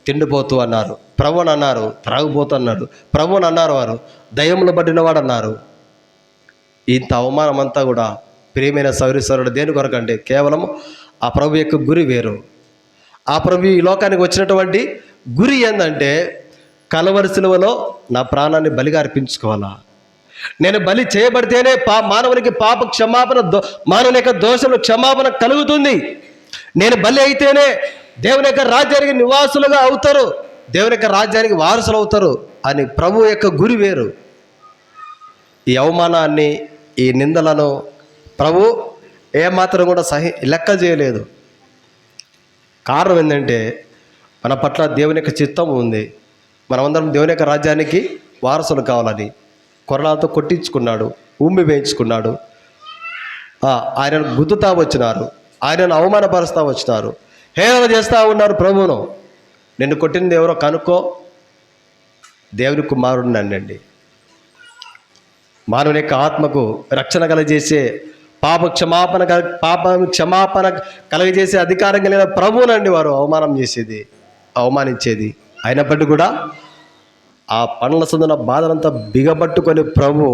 తిండిపోతూ అన్నారు, ప్రభువుని అన్నారు త్రాగుపోతూ అన్నాడు, ప్రభువుని అన్నారు వారు దయ్యములు పట్టినవాడు అన్నారు. ఇంత అవమానం అంతా కూడా ప్రియమైన సౌరీశ్వరుడు దేని కొరకంటే కేవలం ఆ ప్రభు యొక్క గురి వేరు. ఆ ప్రభు ఈ లోకానికి వచ్చినటువంటి గురి ఏంటంటే కల్వరి శిలువలో నా ప్రాణాన్ని బలిగా అర్పించుకోవాలా. నేను బలి చేయబడితేనే మానవునికి పాప క్షమాపణ, మానవుని యొక్క దోషంలో క్షమాపణ కలుగుతుంది. నేను బలి అయితేనే దేవుని యొక్క రాజ్యానికి నివాసులుగా అవుతారు, దేవుని యొక్క రాజ్యానికి వారసులు అవుతారు అని ప్రభు యొక్క గురి వేరు. ఈ అవమానాన్ని, ఈ నిందలను ప్రభు ఏమాత్రం కూడా లెక్క చేయలేదు. కారణం ఏంటంటే మన పట్ల దేవుని యొక్క చిత్తం ఉంది. మనమందరం దేవుని యొక్క రాజ్యానికి వారసులు కావాలని కొరడాలతో కొట్టించుకున్నాడు, ఉమ్మి వేయించుకున్నాడు. ఆయనను గుద్దుతా వచ్చినారు, ఆయనను అవమానపరుస్తూ వచ్చినారు, హేళన చేస్తూ ఉన్నారు ప్రభువును. నిన్ను కొట్టింది ఎవరో కనుక్కో, దేవుని కుమారుడు నన్నండి. మానవుని యొక్క ఆత్మకు రక్షణ కలగజేసే పాప క్షమాపణ కలగజేసే అధికారం కలిగిన ప్రభువునండి వారు అవమానించేది. అయినప్పటికీ కూడా ఆ పండ్ల సందున బాధనంతా బిగబట్టుకొని ప్రభు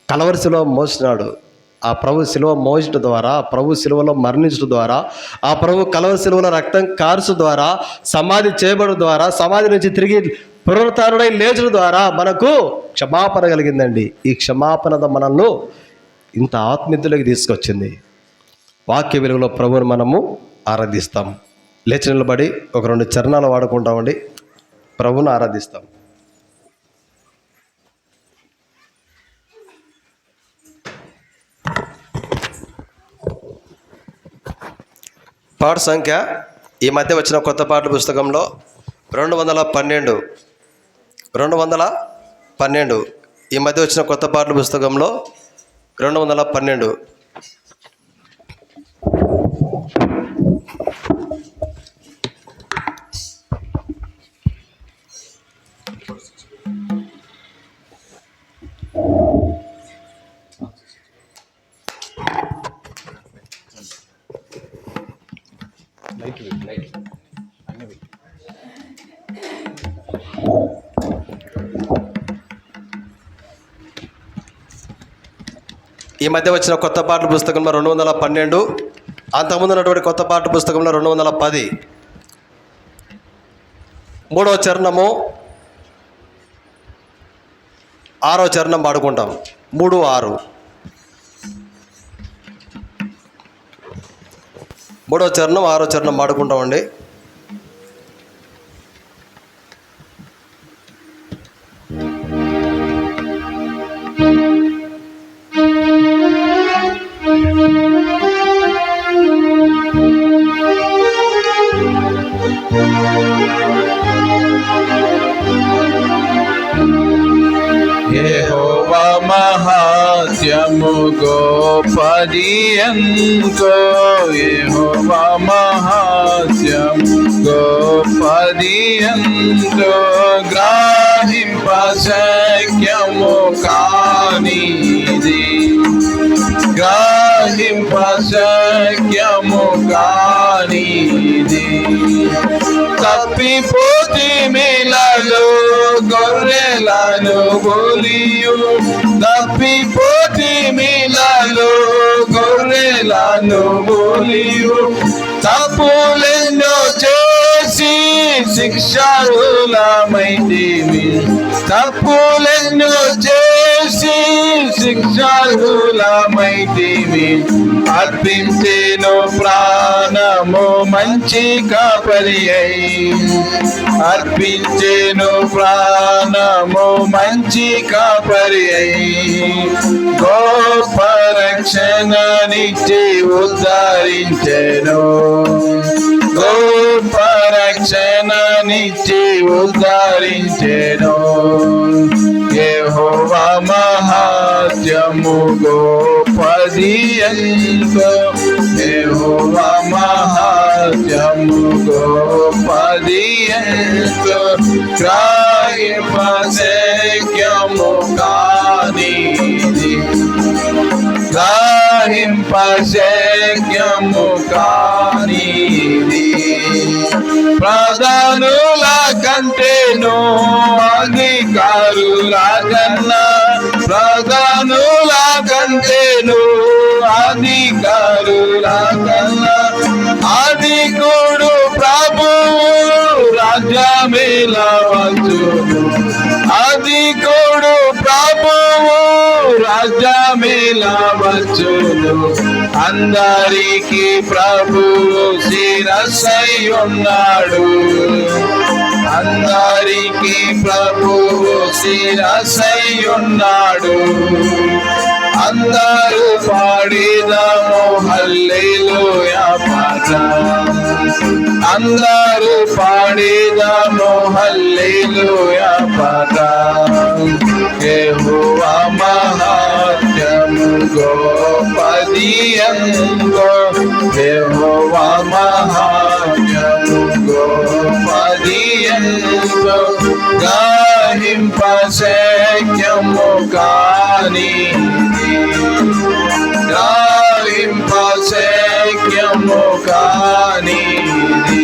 కలవరి శిలువ మోసినాడు. ఆ ప్రభు శిలువ మోసడం ద్వారా, ప్రభు శిలువలో మరణించడం ద్వారా, ఆ ప్రభు కలవరి శిలువలో రక్తం కార్చు ద్వారా, సమాధి చేయబడడం ద్వారా, సమాధి నుంచి తిరిగి పునరుత్థానుడై లేచడం ద్వారా మనకు క్షమాపణ కలిగిందండి. ఈ క్షమాపణ మనల్ని ఇంత ఆత్మీయతలోకి తీసుకొచ్చింది. వాక్య వెలుగులో ప్రభువుని మనము ఆరాధిస్తాం. లేచి నిలబడి ఒక 2 చరణాలు వాడుకుంటామండి, ప్రభువును ఆరాధిస్తాం. పాట సంఖ్య ఈ మధ్య వచ్చిన కొత్త పాటల పుస్తకంలో 212 ఈ మధ్య వచ్చిన కొత్త పాటల పుస్తకంలో 212. ఈ మధ్య వచ్చిన కొత్త పాటల పుస్తకంలో 212, అంతకుముందు ఉన్నటువంటి కొత్త పాటల పుస్తకంలో 210. 3వ చరణము 6వ చరణం పాడుకుంటాం. 3, 6. 3వ చరణం 6వ చరణం పాడుకుంటామండి. యెహోవా మహాత్మ్యము గొప్పది ఎంతో, యెహోవా మహాత్మ్యము గొప్పది ఎంతో, గ్రహింప శక్యము కానిది, గ్రహింప శక్యము కానిది. తప్పిపోతి మేలలో గొర్రెలను బోలియు, తప్పిపోతి మేలలో గొర్రెలను బోలియు, తప్పులెన్నో చేసి శిక్షార్హులమైతిమి, తప్పులెన్నో చేసి శిక్షార్హులమైతిమి. అర్పించేను ప్రాణము మంచి కాపరి అయి, అర్పించేను ప్రాణము మంచి కాపరి అయి, గొప్ప రక్షణనిచ్చి ఉద్ధరించెను, గొప్ప రక్షణనిచ్చి ఉద్ధరించెను. యెహోవా మహాత్మ్యము గొప్పది ఎంతో, యెహోవా మహాత్మ్యము గొప్పది ఎంతో, గ్రహింప శక్యము కానిది, గ్రహింప శక్యము కానిది. ప్రధానుల కంటేను అధికారుల కన్నా, ప్రధానుల కంటేను అధికారుల కన్నా, అధికుడు ప్రభువు రాజ్యమేలవచ్చును, అధికుడు ప్రభువు రాజ్యమేలవచ్చును. అందరికీ ప్రభువు శిరస్సై ఉన్నాడు, అందరికీ అందరికి ప్రభువు శిరసయ్యున్నాడు. అందరూ పాడిదము హల్లెలూయా పాట, అందరూ పాడిదము హల్లెలూయా పాట. యెహోవా మహాత్మ్యము గొప్పది ఎంతో, యెహోవా మహాత్మ్యము గొప్పది ఎంతో. గ్రహింపశక్యము కానిది, గ్రహింపశక్యము కానిది.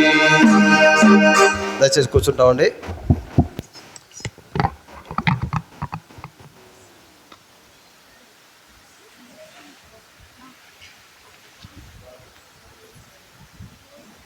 దయచేసి కూర్చుంటామండి.